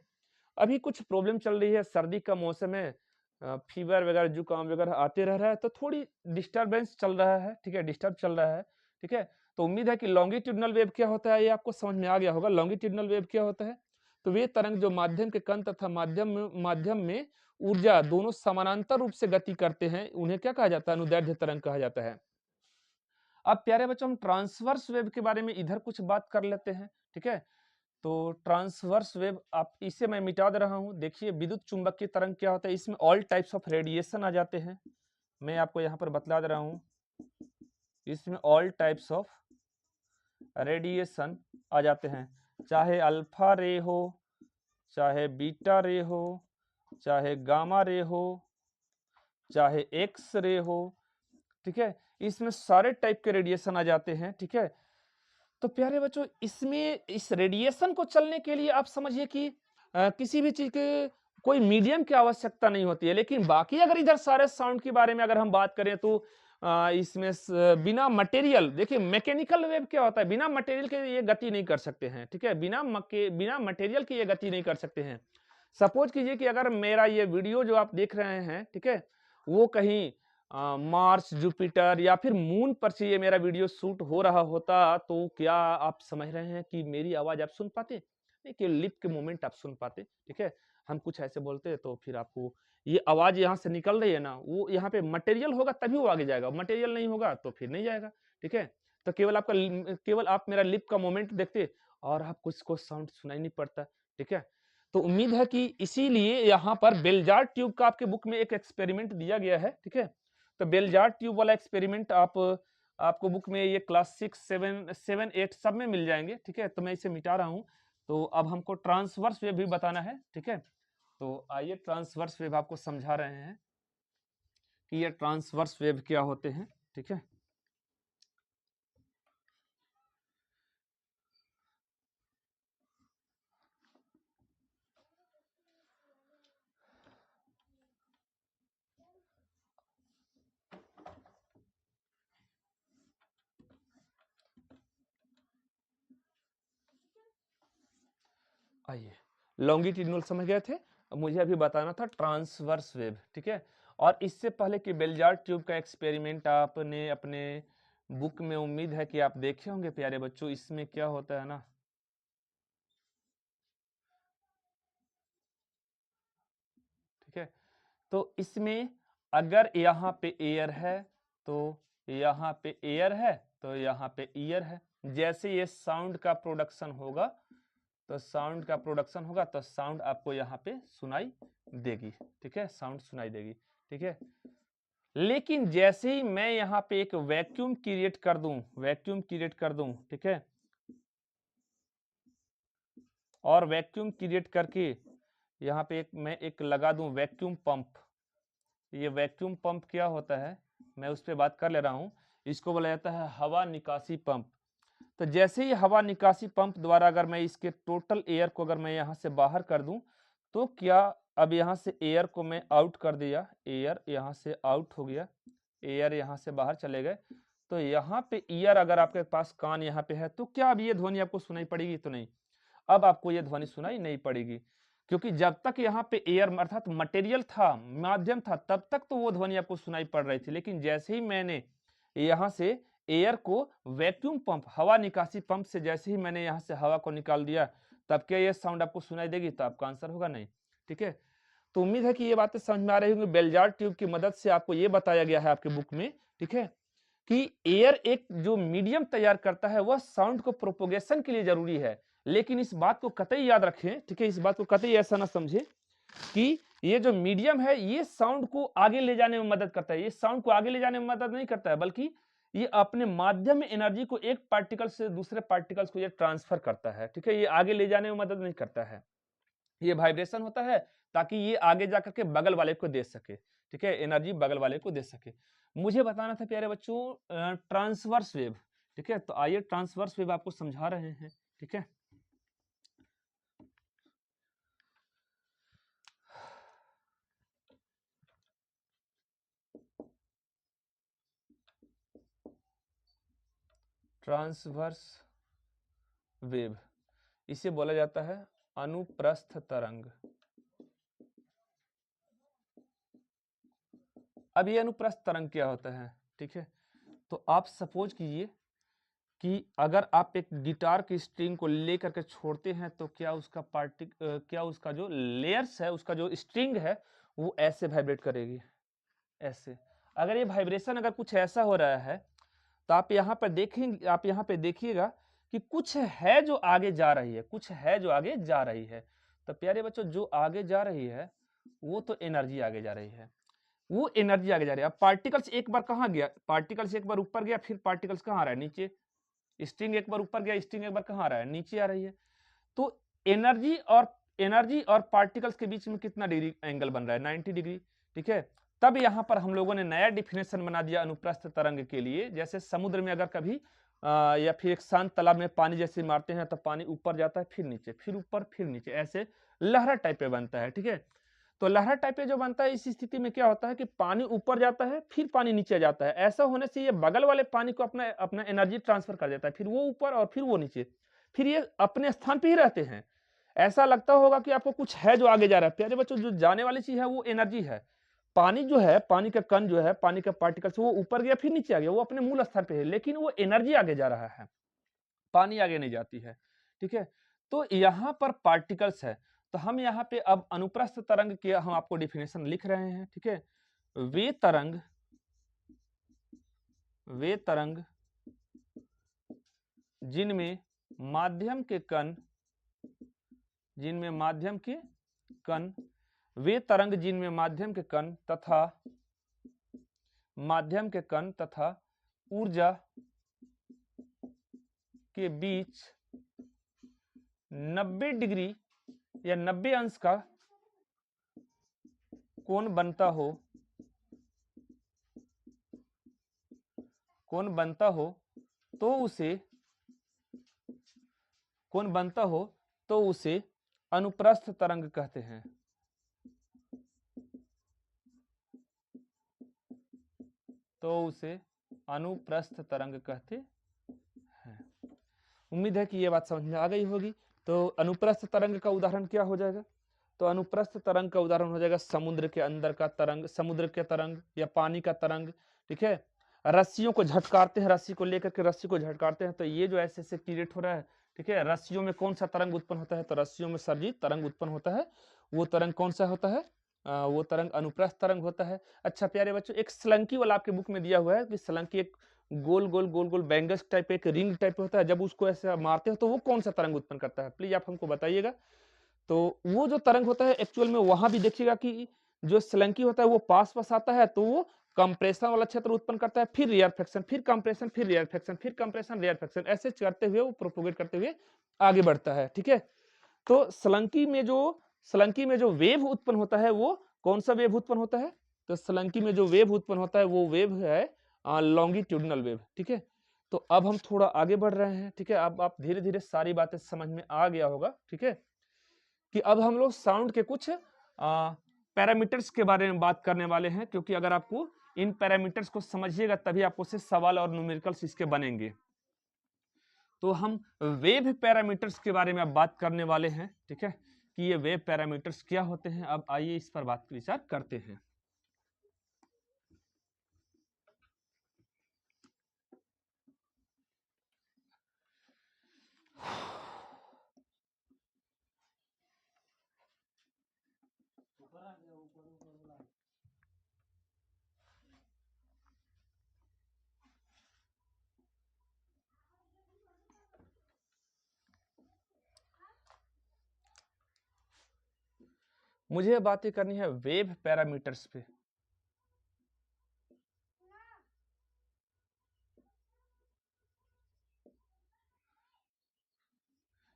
अभी कुछ प्रॉब्लम चल रही है, सर्दी का मौसम है, फीवर वगैरह जुकाम वगैरह आते रह रहा है, तो थोड़ी डिस्टर्बेंस चल रहा है, ठीक है, डिस्टर्ब चल रहा है, ठीक है। तो उम्मीद है कि लॉन्गिट्यूडनल वेव क्या होता है ये आपको समझ में आ गया होगा। लॉन्गिट्यूडनल वेव क्या होता है? तो वे तरंग जो माध्यम के कण तथा माध्यम में ऊर्जा दोनों समानांतर रूप से गति करते हैं, उन्हें क्या कहा जाता है? अनुदैर्ध्य तरंग कहा जाता है। अब प्यारे बच्चों, हम ट्रांसवर्स वेव के बारे में इधर कुछ बात कर लेते हैं, ठीक है। तो ट्रांसवर्स वेव, आप इसे मैं मिटा दे रहा हूं। देखिए, विद्युत चुंबकीय तरंग क्या होता है, इसमें ऑल टाइप्स ऑफ रेडिएशन आ जाते हैं। मैं आपको यहाँ पर बतला दे रहा हूँ, इसमें ऑल टाइप्स ऑफ रेडिएशन आ जाते हैं, चाहे अल्फा रे हो, चाहे बीटा रे हो, चाहे गामा रे हो, चाहे एक्स रे हो, ठीक है। इसमें सारे टाइप के रेडिएशन आ जाते हैं, ठीक है। तो प्यारे बच्चों, इसमें इस रेडिएशन को चलने के लिए आप समझिए कि किसी भी चीज के कोई मीडियम की आवश्यकता नहीं होती है। लेकिन बाकी अगर इधर सारे साउंड के बारे में अगर हम बात करें तो इसमें बिना मटेरियल, देखिए मैकेनिकल वेव क्या होता है, बिना मटेरियल के ये गति नहीं कर सकते हैं, ठीक है। बिना मटेरियल के ये गति नहीं कर सकते हैं। सपोज कीजिए कि अगर मेरा ये वीडियो जो आप देख रहे हैं, ठीक है, वो कहीं मार्स, जुपिटर या फिर मून पर से ये मेरा वीडियो शूट हो रहा होता, तो क्या आप समझ रहे हैं कि मेरी आवाज आप सुन पाते? नहीं, कि लिप के मोमेंट आप सुन पाते, ठीक है। हम कुछ ऐसे बोलते तो फिर आपको ये आवाज यहाँ से निकल रही है ना, वो यहाँ पे मटेरियल होगा तभी वो आगे जाएगा, मटेरियल नहीं होगा तो फिर नहीं जाएगा, ठीक है। तो केवल आप मेरा लिप का मोमेंट देखते और आप कुछ को साउंड सुनाई नहीं पड़ता, ठीक है। तो उम्मीद है कि इसीलिए यहाँ पर बेलजार ट्यूब का आपके बुक में एक एक्सपेरिमेंट दिया गया है, ठीक है। तो बेलजार ट्यूब वाला एक्सपेरिमेंट आपको बुक में ये क्लास 6, 7, 7, 8 सब में मिल जाएंगे, ठीक है। तो मैं इसे मिटा रहा हूँ। तो अब हमको ट्रांसवर्स वेव भी बताना है, ठीक है। तो आइए ट्रांसवर्स वेव आपको समझा रहे हैं कि ये ट्रांसवर्स वेव क्या होते हैं, ठीक है। आइए, लॉन्गिट्यूडिनल समझ गए थे, अब मुझे अभी बताना था ट्रांसवर्स वेव, ठीक है। और इससे पहले कि बेलजार ट्यूब का एक्सपेरिमेंट आपने अपने बुक में, उम्मीद है कि आप देखे होंगे प्यारे बच्चों। इसमें क्या होता है ना, ठीक है। तो इसमें अगर यहाँ पे एयर है तो यहाँ पे एयर है, तो यहाँ पे ईयर है। जैसे ये साउंड का प्रोडक्शन होगा, तो साउंड का प्रोडक्शन होगा तो साउंड आपको यहाँ पे सुनाई देगी, ठीक है, साउंड सुनाई देगी, ठीक है। लेकिन जैसे ही मैं यहाँ पे एक वैक्यूम क्रिएट कर दूं, ठीक है, और वैक्यूम क्रिएट करके यहाँ पे मैं एक लगा दूं वैक्यूम पंप। ये वैक्यूम पंप क्या होता है, मैं उस पर बात कर ले रहा हूँ। इसको बोला जाता है हवा निकासी पंप। तो जैसे ही हवा निकासी पंप द्वारा अगर मैं इसके टोटल एयर को अगर मैं यहाँ से बाहर कर दूं, तो क्या अब यहाँ से एयर को मैं आउट कर दिया, एयर यहाँ से आउट हो गया, एयर यहाँ से बाहर चले गए, तो यहाँ पे ईयर अगर आपके पास कान यहाँ पे है, तो क्या अब ये ध्वनि आपको सुनाई पड़ेगी? तो नहीं, अब आपको ये ध्वनि सुनाई नहीं पड़ेगी। क्योंकि जब तक यहाँ पे एयर अर्थात मटेरियल था, माध्यम था, तब तक तो वो ध्वनि आपको सुनाई पड़ रही थी। लेकिन जैसे ही मैंने यहाँ से एयर को वैक्यूम पंप, हवा निकासी पंप से जैसे ही मैंने यहाँ से हवा को निकाल दिया, तब क्या ये साउंड आपको सुनाई देगी? तो आपका आंसर होगा नहीं। ठीक है, तो उम्मीद है कि ये बातें समझ में आ रही होंगी। बेलजार ट्यूब की मदद से आपको ये बताया गया है आपके बुक में, ठीक है, कि एयर एक जो मीडियम तैयार करता है वह साउंड को प्रोपोगेशन के लिए जरूरी है। लेकिन इस बात को कतई याद रखें, ठीक है, इस बात को कतई ऐसा ना समझे कि ये जो मीडियम है ये साउंड को आगे ले जाने में मदद करता है। ये साउंड को आगे ले जाने में मदद नहीं करता है, बल्कि ये अपने माध्यम में एनर्जी को एक पार्टिकल से दूसरे पार्टिकल्स को ये ट्रांसफर करता है। ठीक है, ये आगे ले जाने में मदद नहीं करता है। ये वाइब्रेशन होता है ताकि ये आगे जाकर के बगल वाले को दे सके। ठीक है, एनर्जी बगल वाले को दे सके। मुझे बताना था प्यारे बच्चों ट्रांसवर्स वेव। ठीक है, तो आइए ट्रांसवर्स वेव आपको समझा रहे हैं। ठीक है, ट्रांसवर्स वेव इसे बोला जाता है अनुप्रस्थ तरंग। अब ये अनुप्रस्थ तरंग क्या होता है? ठीक है, तो आप सपोज कीजिए कि अगर आप एक गिटार की स्ट्रिंग को लेकर के छोड़ते हैं तो क्या उसका जो लेयर्स है, उसका जो स्ट्रिंग है वो ऐसे वाइब्रेट करेगी, ऐसे। अगर ये वाइब्रेशन अगर कुछ ऐसा हो रहा है तो आप यहाँ पर देखेंगे, आप यहाँ पे देखिएगा कि कुछ है जो आगे जा रही है, कुछ है जो आगे जा रही है। तो प्यारे बच्चों, जो आगे जा रही है वो तो एनर्जी आगे जा रही है, वो एनर्जी आगे जा रही है। अब पार्टिकल्स एक बार कहाँ गया? पार्टिकल्स एक बार ऊपर गया, फिर पार्टिकल्स कहाँ आ रहा है? नीचे। स्ट्रिंग एक बार ऊपर गया, स्ट्रिंग एक बार कहाँ आ रहा है? नीचे आ रही है। तो एनर्जी और पार्टिकल्स के बीच में कितना डिग्री एंगल बन रहा है? 90 डिग्री। ठीक है, तब यहां पर हम लोगों ने नया डिफिनेशन बना दिया अनुप्रस्थ तरंग के लिए। जैसे समुद्र में अगर कभी या फिर एक शांत तालाब में पानी जैसे मारते हैं तो पानी ऊपर जाता है, फिर नीचे, फिर ऊपर, फिर नीचे, ऐसे लहरा टाइप पे बनता है। ठीक है, तो लहरा टाइप पे जो बनता है, इस स्थिति में क्या होता है कि पानी ऊपर जाता है, फिर पानी नीचे जाता है। ऐसा होने से ये बगल वाले पानी को अपना अपना एनर्जी ट्रांसफर कर देता है, फिर वो ऊपर और फिर वो नीचे, फिर ये अपने स्थान पे ही रहते हैं। ऐसा लगता होगा कि आपको कुछ है जो आगे जा रहा है। प्यारे बच्चों, जो जाने वाली चीज है वो एनर्जी है। पानी जो है, पानी का कण जो है, पानी का पार्टिकल्स, वो ऊपर गया फिर नीचे आ गया, वो अपने मूल स्थान पे है, लेकिन वो एनर्जी आगे जा रहा है, पानी आगे नहीं जाती है। ठीक है, तो यहाँ पर पार्टिकल्स है, तो हम यहाँ पे अब अनुप्रस्थ तरंग के हम आपको डिफिनेशन लिख रहे हैं। ठीक है, वे तरंग जिनमें माध्यम के कण वे तरंग जिनमें माध्यम के कण तथा ऊर्जा के बीच 90 डिग्री या 90 अंश का कोण बनता हो तो उसे अनुप्रस्थ तरंग कहते हैं। उम्मीद है कि यह बात समझ में आ गई होगी। तो अनुप्रस्थ तरंग का उदाहरण क्या हो जाएगा? तो अनुप्रस्थ तरंग का उदाहरण हो जाएगा समुद्र के अंदर का तरंग, समुद्र के तरंग या पानी का तरंग। ठीक है, रस्सियों को झटकारते हैं, रस्सी को लेकर के रस्सी को झटकारते हैं तो ये जो ऐसे ऐसे क्रिएट हो रहा है। ठीक है, रस्सियों में कौन सा तरंग उत्पन्न होता है? तो रस्सियों में सर जी तरंग उत्पन्न होता है। वो तरंग कौन सा होता है? वो तरंग अनुप्रस्थ तरंग होता है। अच्छा प्यारे बच्चों, एक स्लंकी वाला आपके बुक में दिया हुआ है कि स्लंकी एक गोल गोल गोल गोल बैंगल्स टाइप एक रिंग टाइप होता है, जब उसको ऐसे मारते हो तो वो कौन सा तरंग उत्पन्न करता है? प्लीज आप हमको बताइएगा। तो वो जो तरंग होता है एक्चुअल में वहां भी देखिएगा कि जो स्लंकी होता है वो पास आता है तो वो कंप्रेशन वाला क्षेत्र उत्पन्न करता है, फिर रेयरफेक्शन, फिर कंप्रेशन, फिर रेयरफेक्शन, फिर कंप्रेशन, रेयरफेक्शन, ऐसे करते हुए वो प्रोपोगेट करते हुए आगे बढ़ता है। ठीक है, तो स्लंकी में जो वेव उत्पन्न होता है वो कौन सा वेव उत्पन्न होता है? तो स्लंकी में जो वेव उत्पन्न होता है वो वेव है लॉन्गिट्यूडनल वेव। ठीक है, तो अब हम थोड़ा आगे बढ़ रहे हैं। ठीक है, अब आप धीरे धीरे सारी बातें समझ में आ गया होगा। ठीक है, कि अब हम लोग साउंड के कुछ पैरामीटर्स के बारे में बात करने वाले हैं, क्योंकि अगर आपको इन पैरामीटर्स को समझिएगा तभी आपको से सवाल और न्यूमेरिकल्स इसके बनेंगे। तो हम वेव पैरामीटर्स के बारे में अब बात करने वाले हैं। ठीक है, कि ये वेव पैरामीटर्स क्या होते हैं। अब आइए इस पर बात विचार करते हैं। मुझे बातें करनी है वेव पैरामीटर्स पे।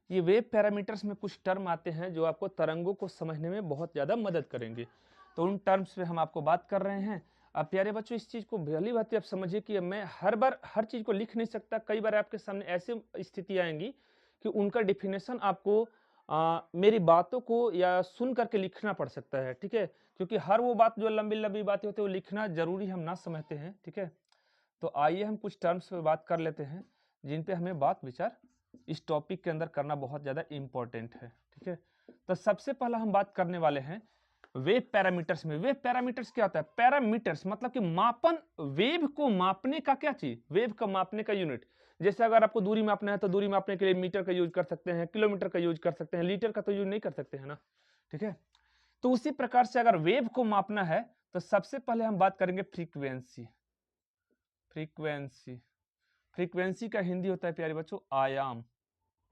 ये वेव पैरामीटर्स में कुछ टर्म आते हैं जो आपको तरंगों को समझने में बहुत ज़्यादा मदद करेंगे, तो उन टर्म्स पे हम आपको बात कर रहे हैं। अब प्यारे बच्चों, इस चीज़ को भली भांति आप समझिए कि मैं हर बार हर चीज़ को लिख नहीं सकता। कई बार आपके सामने ऐसी स्थिति आएंगी कि उनका डिफिनेशन आपको मेरी बातों को या सुन करके लिखना पड़ सकता है, ठीक है, क्योंकि हर वो बात जो लंबी लंबी बातें होती है वो लिखना जरूरी हम ना समझते हैं, ठीक है। तो आइए हम कुछ टर्म्स पे बात कर लेते हैं जिन पे हमें बात विचार इस टॉपिक के अंदर करना बहुत ज़्यादा इम्पोर्टेंट है, ठीक है। तो सबसे पहला हम बात करने वाले हैं वेव पैरामीटर्स में। वेव पैरामीटर्स क्या होता है? पैरामीटर्स मतलब कि मापन, वेव को मापने का क्या चीज, वेव को मापने का यूनिट। जैसे अगर आपको दूरी मापना है तो दूरी मापने के लिए मीटर का यूज कर सकते हैं, किलोमीटर का यूज कर सकते हैं, लीटर का तो यूज नहीं कर सकते हैं ना, ठीक है। तो उसी प्रकार से अगर वेव को मापना है तो सबसे पहले हम बात करेंगे फ्रीक्वेंसी। फ्रीक्वेंसी, फ्रीक्वेंसी का हिंदी होता है प्यारे बच्चों आयाम।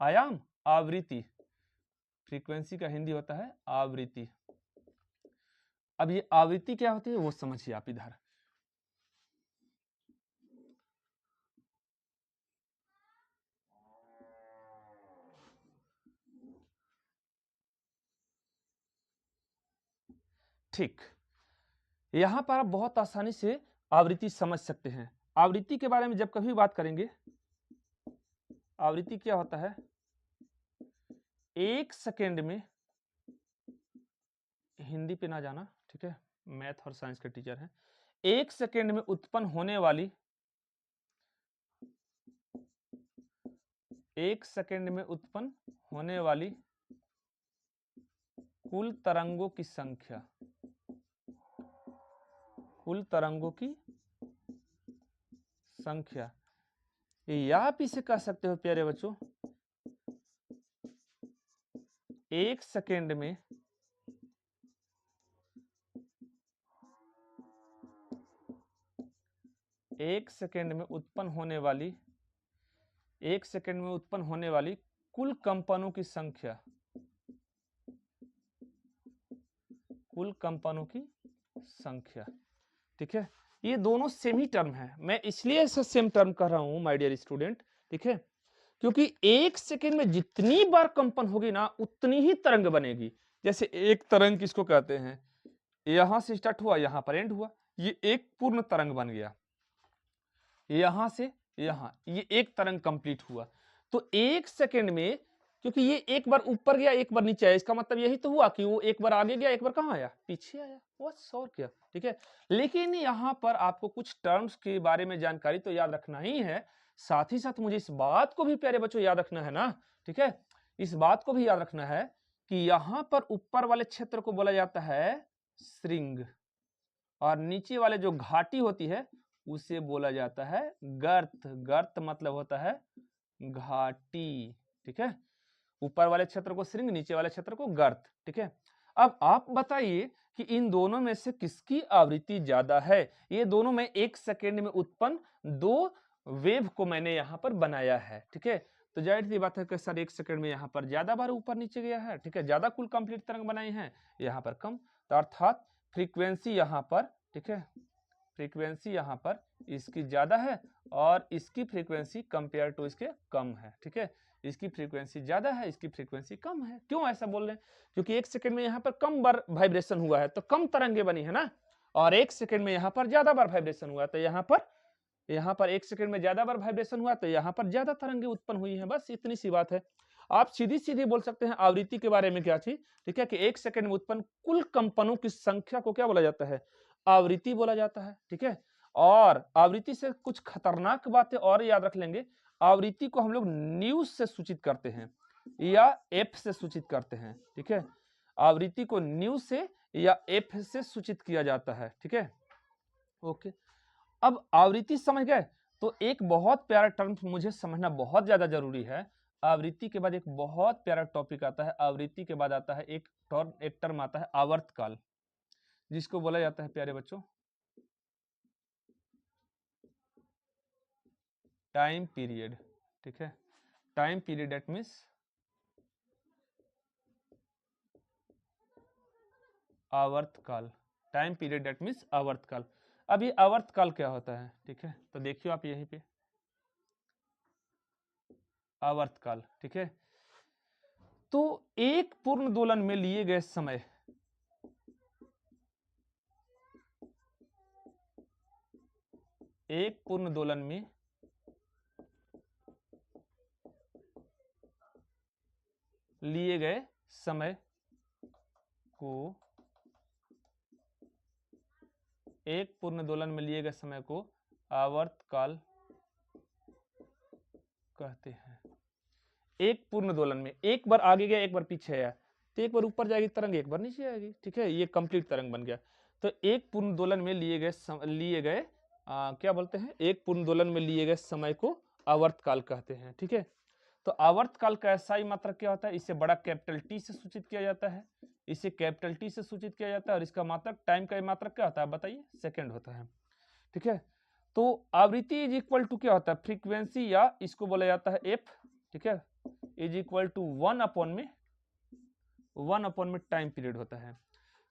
आयाम, आवृत्ति। फ्रीक्वेंसी का हिंदी होता है आवृत्ति। अब ये आवृत्ति क्या होती है वो समझिए आप इधर। ठीक, यहां पर आप बहुत आसानी से आवृत्ति समझ सकते हैं। आवृत्ति के बारे में जब कभी बात करेंगे, आवृत्ति क्या होता है? एक सेकेंड में, हिंदी पे ना जाना, ठीक है, मैथ और साइंस के टीचर हैं। एक सेकेंड में उत्पन्न होने वाली, एक सेकेंड में उत्पन्न होने वाली कुल तरंगों की संख्या, कुल तरंगों की संख्या, या आप इसे कह सकते हो प्यारे बच्चों, एक सेकेंड में एक सेकेंड में उत्पन्न होने वाली, एक सेकेंड में उत्पन्न होने वाली कुल कंपनों की संख्या, कुल कंपनों की संख्या, ठीक है। ये दोनों सेम ही टर्म है, मैं इसलिए ऐसा सेम टर्म कह रहा हूं माय डियर स्टूडेंट, ठीक है, क्योंकि एक सेकेंड में जितनी बार कंपन होगी ना उतनी ही तरंग बनेगी। जैसे एक तरंग किसको कहते हैं? यहां से स्टार्ट हुआ, यहां पर एंड हुआ, ये एक पूर्ण तरंग बन गया। यहां से यहां, ये एक तरंग कंप्लीट हुआ। तो एक सेकेंड में, क्योंकि ये एक बार ऊपर गया एक बार नीचे आया, इसका मतलब यही तो हुआ कि वो एक बार आगे गया एक बार कहां आया, पीछे आया, बस और क्या, ठीक है। लेकिन यहां पर आपको कुछ टर्म्स के बारे में जानकारी तो याद रखना ही है, साथ ही साथ मुझे इस बात को भी प्यारे बच्चों याद रखना है ना, ठीक है। इस बात को भी याद रखना है कि यहां पर ऊपर वाले क्षेत्र को बोला जाता है श्रृंग, और नीचे वाले जो घाटी होती है उसे बोला जाता है गर्त। गर्त मतलब होता है घाटी, ठीक है। ऊपर वाले क्षेत्र को श्रृंग, नीचे वाले क्षेत्र को गर्त, ठीक है। अब आप बताइए कि इन दोनों में से किसकी आवृत्ति ज्यादा है? ये दोनों में एक सेकेंड में उत्पन्न दो वेव को मैंने यहां पर बनाया है, ठीक है। तो जाहिर सी बात है कि सर एक सेकंड में यहां पर ज्यादा बार ऊपर नीचे गया है, ठीक है, ज्यादा कुल कंप्लीट तरंग बनाई है, यहां पर कम। तो अर्थात फ्रीक्वेंसी यहां पर, ठीक है, फ्रीक्वेंसी यहां पर इसकी ज्यादा है और इसकी फ्रीक्वेंसी कंपेयर टू इसके कम है, ठीक है। इसकी फ्रीक्वेंसी ज्यादा है, इसकी फ्रीक्वेंसी कम है। क्यों ऐसा बोल रहे हैं? क्योंकि एक सेकंड में यहाँ पर कम बार वाइब्रेशन हुआ है तो कम तरंगे बनी है ना, और एक सेकंड में यहाँ पर ज्यादा बार वाइब्रेशन हुआ तो यहाँ पर एक सेकंड में ज्यादा बार वाइब्रेशन हुआ तो यहाँ पर ज्यादा तरंगे उत्पन्न हुई है। बस इतनी सी बात है। आप सीधी सीधी बोल सकते हैं आवृत्ति के बारे में क्या थी, ठीक है, कि एक सेकंड में उत्पन्न कुल कंपनों की संख्या को क्या बोला जाता है? आवृत्ति बोला जाता है, ठीक है। और आवृत्ति से कुछ खतरनाक बातें और याद रख लेंगे। आवृत्ति को हम लोग न्यूज से सूचित करते हैं या एफ से सूचित करते हैं, ठीक है। आवृत्ति को न्यू से या एफ से सूचित किया जाता है। ठीक है, ओके। अब आवृत्ति समझ गए, तो एक बहुत प्यारा टर्म मुझे समझना बहुत ज्यादा जरूरी है। आवृत्ति के बाद एक बहुत प्यारा टॉपिक आता है, आवृत्ति के बाद आता है एक टर्म आता है आवर्तकाल, जिसको बोला जाता है प्यारे बच्चों टाइम पीरियड। ठीक है, टाइम पीरियड दैट मीन्स आवर्तकाल, टाइम पीरियड दैट मीन्स आवर्तकाल। अब ये आवर्तकाल क्या होता है? ठीक है, तो देखियो आप यहीं पे आवर्तकाल। ठीक है, तो एक पूर्ण दोलन में लिए गए समय, एक पूर्ण दोलन में लिए गए समय को, एक पूर्ण दोलन में लिए गए समय को आवर्तकाल कहते हैं। एक पूर्ण दोलन में एक बार आगे गया एक बार पीछे आया, तो एक बार ऊपर जाएगी तरंग, एक बार नीचे आएगी। ठीक है, ये कंप्लीट तरंग बन गया। तो एक पूर्ण दोलन में लिए गए क्या बोलते हैं, एक पूर्ण दोलन में लिए गए समय को आवर्तकाल कहते हैं। ठीक है, तो आवर्तकाल का SI मात्रक क्या होता है? इसे बड़ा कैपिटल T से सूचित किया जाता है, इसे कैपिटल T से सूचित किया जाता है, और इसका मात्रक टाइम का मात्रक क्या होता है बताइए? सेकंड होता है। ठीक है, तो आवृत्ति इज इक्वल टू क्या होता है? फ्रीक्वेंसी, या इसको बोला जाता है एफ। ठीक है, इज इक्वल टू 1/में टाइम पीरियड होता है।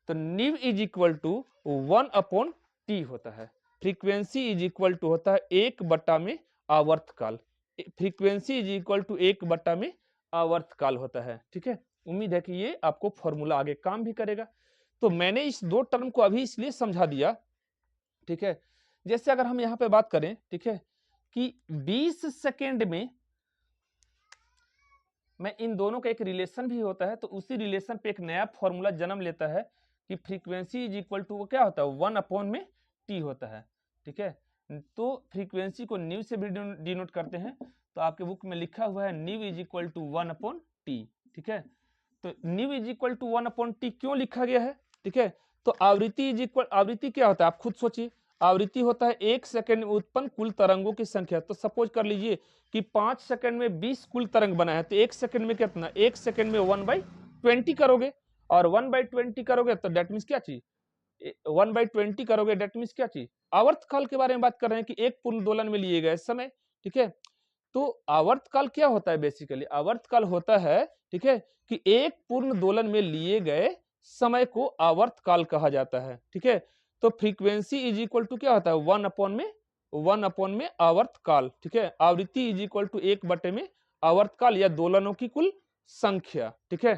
तो new is equal to 1/T होता है। फ्रीक्वेंसी इज इक्वल टू होता है 1/में आवर्तकाल, फ्रीक्वेंसी इज इक्वल टू 1/में आवर्तकाल होता है। ठीक है, उम्मीद है कि ये आपको फॉर्मूला आगे काम भी करेगा। तो मैंने इस दो टर्म को अभी इसलिए समझा दिया। ठीक है, जैसे अगर हम यहाँ पे बात करें, ठीक है, कि 20 सेकेंड में मैं इन दोनों का एक रिलेशन भी होता है, तो उसी रिलेशन पे एक नया फॉर्मूला जन्म लेता है कि फ्रीक्वेंसी इज इक्वल टू वो क्या होता है? 1/T होता है। ठीक है, तो फ्रीक्वेंसी को न्यू से भी डिनोट करते हैं, तो आपके बुक में लिखा हुआ है new is equal to 1/T। ठीक है, तो new is equal to 1/T क्यों लिखा गया है? ठीक है, तो आवृत्ति क्या होता है? आप खुद सोचिए, आवृत्ति होता है 1 सेकंड में उत्पन्न कुल तरंगों की संख्या। तो सपोज कर लीजिए कि 5 सेकंड में 20 कुल तरंग बना है, तो 1 सेकंड में कितना? 1 सेकंड में 1/20 करोगे, और 1/20 करोगे तो डेट मीन्स क्या चीज? 1/20 करोगे डेट मीन्स क्या चीज? आवर्तकाल के बारे में बात कर रहे हैं कि एक पूर्ण दोलन में लिए गए समय। ठीक है, तो आवर्तकाल क्या होता है? बेसिकली आवर्तकाल होता है, ठीक है, कि एक पूर्ण दोलन में लिए गए समय को आवर्तकाल कहा जाता है। ठीक है, तो फ्रीक्वेंसी इज इक्वल टू क्या होता है? 1/में आवर्तकाल। ठीक है, आवृत्ति इज इक्वल टू 1/में आवर्तकाल या दोलनों की कुल संख्या। ठीक है,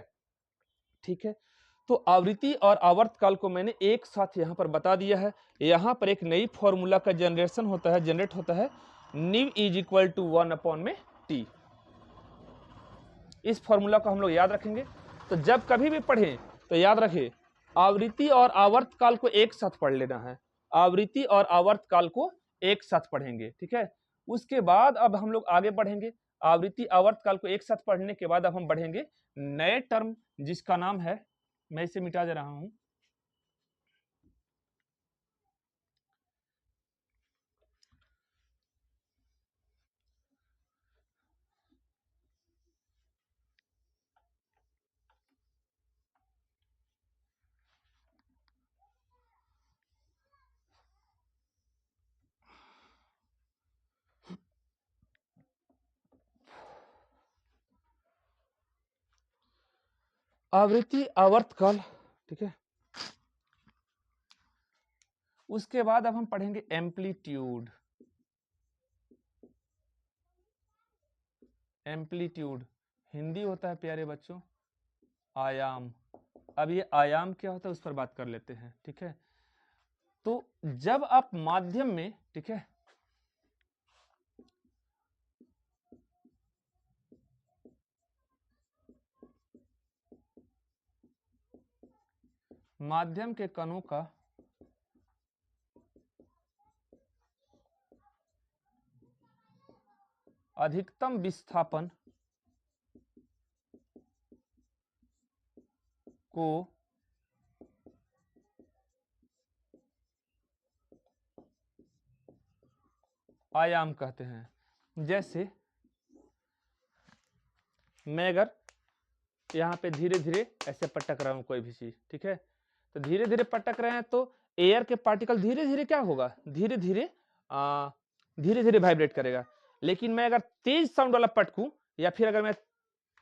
ठीक है, तो आवृत्ति और आवर्तकाल को मैंने एक साथ यहाँ पर बता दिया है। यहाँ पर एक नई फॉर्मूला का जनरेट होता है new is equal to 1/T। इस फॉर्मूला को हम लोग याद रखेंगे, तो जब कभी भी पढ़ें तो याद रखें आवृत्ति और आवर्तकाल को एक साथ पढ़ लेना है, आवृत्ति और आवर्तकाल को एक साथ पढ़ेंगे। ठीक है, उसके बाद अब हम लोग आगे बढ़ेंगे, आवृत्ति आवर्तकाल को एक साथ पढ़ने के बाद अब हम बढ़ेंगे नए टर्म, जिसका नाम है, मैं इसे मिटा दे रहा हूं, आवृत्ति आवर्तकाल। ठीक है, उसके बाद अब हम पढ़ेंगे एम्पलीट्यूड। एम्पलीट्यूड हिंदी होता है प्यारे बच्चों आयाम। अब ये आयाम क्या होता है उस पर बात कर लेते हैं। ठीक है, तो जब आप माध्यम में, ठीक है, माध्यम के कणों का अधिकतम विस्थापन को आयाम कहते हैं। जैसे मैं अगर यहाँ पे धीरे धीरे ऐसे पटक रहा हूं कोई भी चीज, ठीक है, तो धीरे धीरे पटक रहे हैं तो एयर के पार्टिकल धीरे धीरे क्या होगा, धीरे धीरे वाइब्रेट करेगा। लेकिन मैं अगर तेज साउंड वाला पटकूं या फिर अगर मैं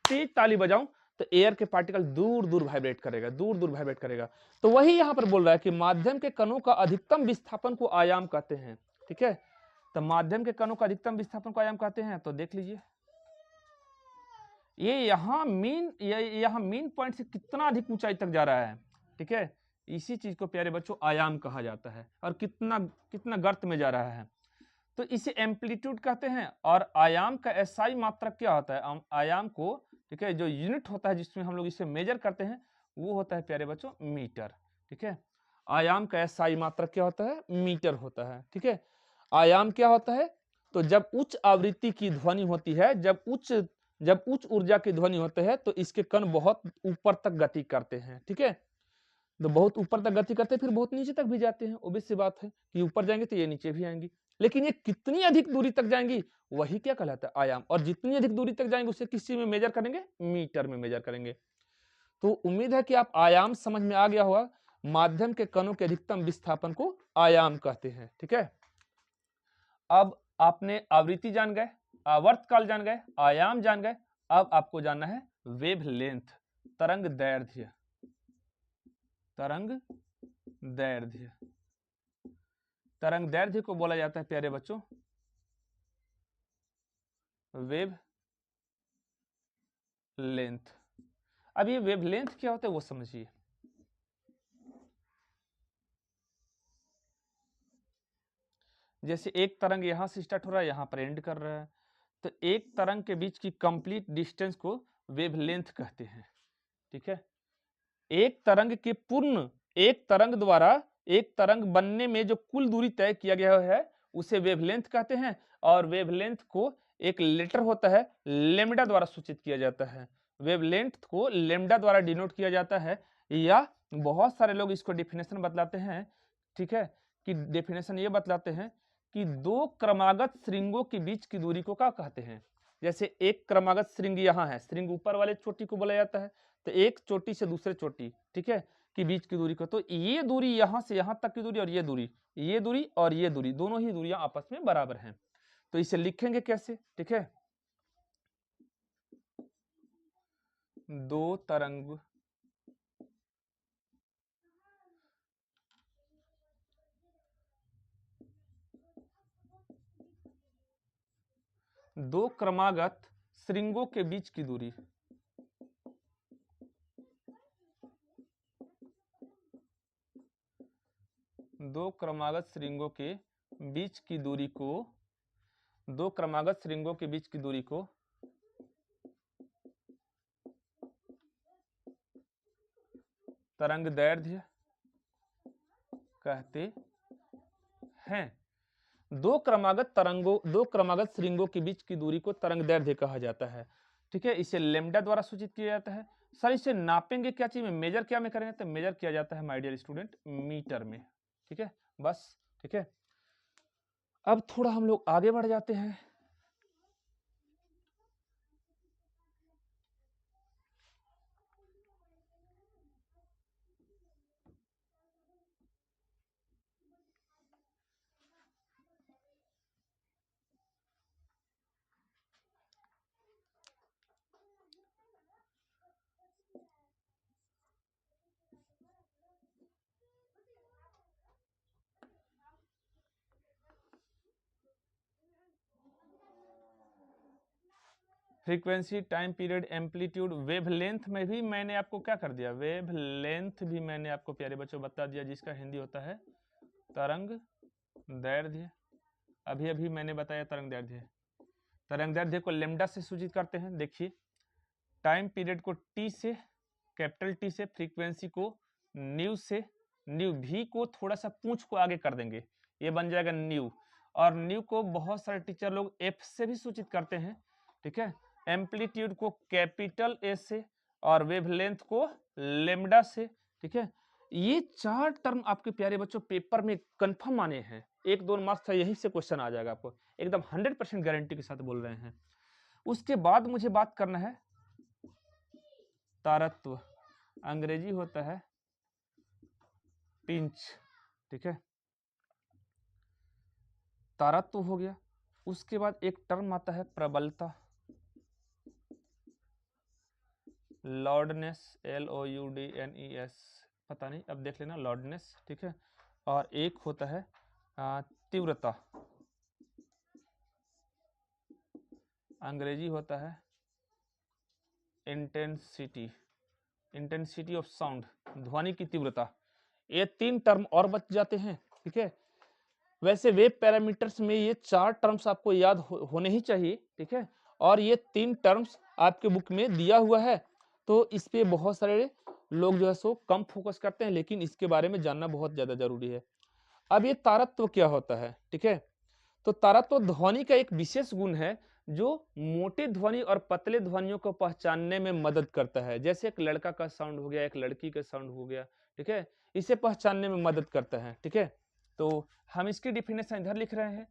तेज ताली बजाऊं तो एयर के पार्टिकल दूर दूर वाइब्रेट करेगा, दूर दूर वाइब्रेट करेगा। तो वही यहां पर बोल रहा है कि माध्यम के कणों का अधिकतम विस्थापन को आयाम कहते हैं। ठीक है, तो माध्यम के कणों का अधिकतम विस्थापन को आयाम कहते हैं। तो देख लीजिए ये यहाँ मीन पॉइंट से कितना अधिक ऊंचाई तक जा रहा है। ठीक है, इसी चीज को प्यारे बच्चों आयाम कहा जाता है। और कितना कितना गर्त में जा रहा है, तो इसे एम्पलीट्यूड कहते हैं। और आयाम का एसआई मात्रक क्या होता है, आयाम को, ठीक है, जो यूनिट होता है जिसमें हम लोग इसे मेजर करते हैं वो होता है प्यारे बच्चों मीटर। ठीक है, आयाम का एसआई मात्रक क्या होता है, मीटर होता है। ठीक है, आयाम क्या होता है, तो जब उच्च आवृत्ति की ध्वनि होती है, जब उच्च ऊर्जा की ध्वनि होते हैं तो इसके कण बहुत ऊपर तक गति करते हैं। ठीक है, तो बहुत ऊपर तक गति करते हैं, फिर बहुत नीचे तक भी जाते हैं। ऑब्वियस सी बात है कि ऊपर जाएंगे तो ये नीचे भी आएंगी, लेकिन ये कितनी अधिक दूरी तक जाएंगी वही क्या कहलाता है, आयाम। और जितनी अधिक दूरी तक जाएंगे उसे किस चीज में मेजर करेंगे, मीटर में मेजर करेंगे। तो उम्मीद है कि आप आयाम समझ में आ गया होगा। माध्यम के कणों के अधिकतम विस्थापन को आयाम कहते हैं। ठीक है, अब आपने आवृत्ति जान गए, आवर्तकाल जान गए, आयाम जान गए। अब आपको जानना है वेव लेंथ, तरंग दैर्ध्य। तरंग दैर्ध्य, तरंग दैर्ध्य को बोला जाता है प्यारे बच्चों वेव लेंथ। अब ये वेव लेंथ क्या होता है वो समझिए। जैसे एक तरंग यहां से स्टार्ट हो रहा है, यहां पर एंड कर रहा है, तो एक तरंग के बीच की कंप्लीट डिस्टेंस को वेव लेंथ कहते हैं। ठीक है, एक तरंग के पूर्ण, एक तरंग द्वारा एक तरंग बनने में जो कुल दूरी तय किया गया है उसे वेवलेंथ कहते हैं। और वेवलेंथ को एक लेटर होता है लेमडा द्वारा सूचित किया जाता है। वेवलेंथ को लेमडा द्वारा डिनोट किया जाता है, या बहुत सारे लोग इसको डेफिनेशन बतलाते हैं। ठीक है, कि डेफिनेशन ये बतलाते हैं कि दो क्रमागत श्रृंगों के बीच की दूरी को क्या कहते हैं। जैसे एक क्रमागत श्रृंग यहाँ है, श्रृंग ऊपर वाले चोटी को बोला जाता है, तो एक चोटी से दूसरे चोटी, ठीक है, के बीच की दूरी को, तो ये दूरी यहां से यहां तक की दूरी और ये दूरी और ये दूरी, दोनों ही दूरियां आपस में बराबर हैं। तो इसे लिखेंगे कैसे, ठीक है, दो तरंग दो क्रमागत श्रृंगों के बीच की दूरी, दो क्रमागत श्रृंगों के बीच की दूरी को, दो क्रमागत श्रृंगों के बीच की दूरी को तरंग दैर्ध्य कहते हैं। दो क्रमागत श्रृंगों के बीच की दूरी को तरंग दैर्ध्य कहा जाता है। ठीक है, इसे लेमडा द्वारा सूचित किया जाता है। सर इसे नापेंगे क्या चीज में, मेजर क्या में करेंगे, तो मेजर किया जाता है माय डियर स्टूडेंट मीटर में। ठीक है, बस। ठीक है, अब थोड़ा हम लोग आगे बढ़ जाते हैं। Frequency, time period, amplitude, wavelength में भी मैंने आपको क्या कर दिया, वेवलेंथ भी मैंने आपको प्यारे बच्चों बता दिया, जिसका हिंदी होता है तरंग दैर्ध्य। अभी अभी मैंने बताया तरंग दैर्ध्य। तरंग दैर्ध्य को लेमडा से सूचित करते हैं। देखिए, टाइम पीरियड को टी से, कैपिटल टी से, फ्रीक्वेंसी को न्यू से, न्यू भी को थोड़ा सा पूंछ को आगे कर देंगे, ये बन जाएगा न्यू। और न्यू को बहुत सारे टीचर लोग एफ से भी सूचित करते हैं। ठीक है, एम्पलीट्यूड को कैपिटल ए से और वेवलेंथ को लेमडा से, ठीक है। ये 4 टर्म आपके प्यारे बच्चों पेपर में कंफर्म आने हैं, 1-2 मार्क्स था, यहीं से क्वेश्चन आ जाएगा आपको, एकदम 100% गारंटी के साथ बोल रहे हैं। उसके बाद मुझे बात करना है तारत्व, अंग्रेजी होता है पिंच, ठीक है। तारत्व हो गया। उसके बाद एक टर्म आता है प्रबलता, लॉर्डनेस, LOUDNES, पता नहीं, अब देख लेना, लॉर्डनेस, ठीक है। और एक होता है तीव्रता, अंग्रेजी होता है इंटेंसिटी, इंटेंसिटी ऑफ साउंड, ध्वनि की तीव्रता। ये 3 टर्म और बच जाते हैं, ठीक है। वैसे वेब पैरामीटर्स में ये 4 टर्म्स आपको याद होने ही चाहिए, ठीक है। और ये 3 टर्म्स आपके बुक में दिया हुआ है, तो इस पे बहुत सारे लोग जो है सो कम फोकस करते हैं, लेकिन इसके बारे में जानना बहुत ज्यादा जरूरी है। अब ये तारत्व क्या होता है, ठीक है। तो तारत्व ध्वनि का एक विशेष गुण है जो मोटे ध्वनि और पतले ध्वनियों को पहचानने में मदद करता है। जैसे एक लड़का का साउंड हो गया, एक लड़की का साउंड हो गया, ठीक है, इसे पहचानने में मदद करता है, ठीक है। तो हम इसकी डिफिनेशन इधर लिख रहे हैं।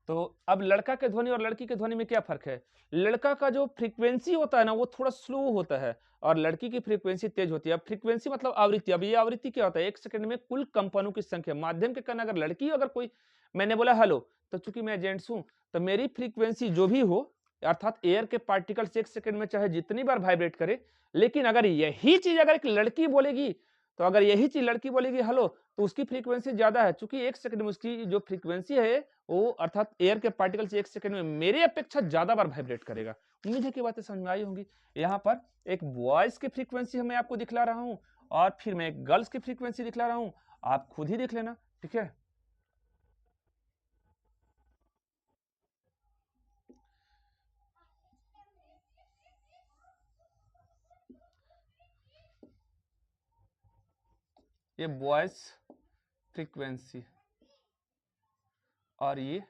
तो अब लड़का के ध्वनि और लड़की के ध्वनि में क्या फर्क है? लड़का का जो फ्रीक्वेंसी होता है ना वो थोड़ा स्लो होता है और लड़की की फ्रीक्वेंसी तेज होती है। अब फ्रीक्वेंसी मतलब आवृत्ति। अब ये आवृत्ति क्या होता है? 1 सेकंड में कुल कंपनों की संख्या। माध्यम के कारण अगर लड़की अगर कोई, मैंने बोला हेलो, तो चूंकि मैं जेंट्स हूं तो मेरी फ्रीक्वेंसी जो भी हो, अर्थात एयर के पार्टिकल्स 1 सेकंड में चाहे जितनी बार वाइब्रेट करे, लेकिन अगर यही चीज अगर एक लड़की बोलेगी, तो अगर यही चीज लड़की बोलेगी हेलो, तो उसकी फ्रीक्वेंसी ज्यादा है। चूंकि 1 सेकंड में उसकी जो फ्रीक्वेंसी है वो, अर्थात एयर के पार्टिकल्स 1 सेकंड में मेरे अपेक्षा ज्यादा बार वाइब्रेट करेगा। उम्मीद है कि बातें समझ में आई होंगी। यहाँ पर एक वॉइस की फ्रीक्वेंसी मैं आपको दिखला रहा हूँ और फिर मैं एक गर्ल्स की फ्रीक्वेंसी दिखला रहा हूँ, आप खुद ही देख लेना, ठीक है। ये वॉइस फ्रीक्वेंसी और ये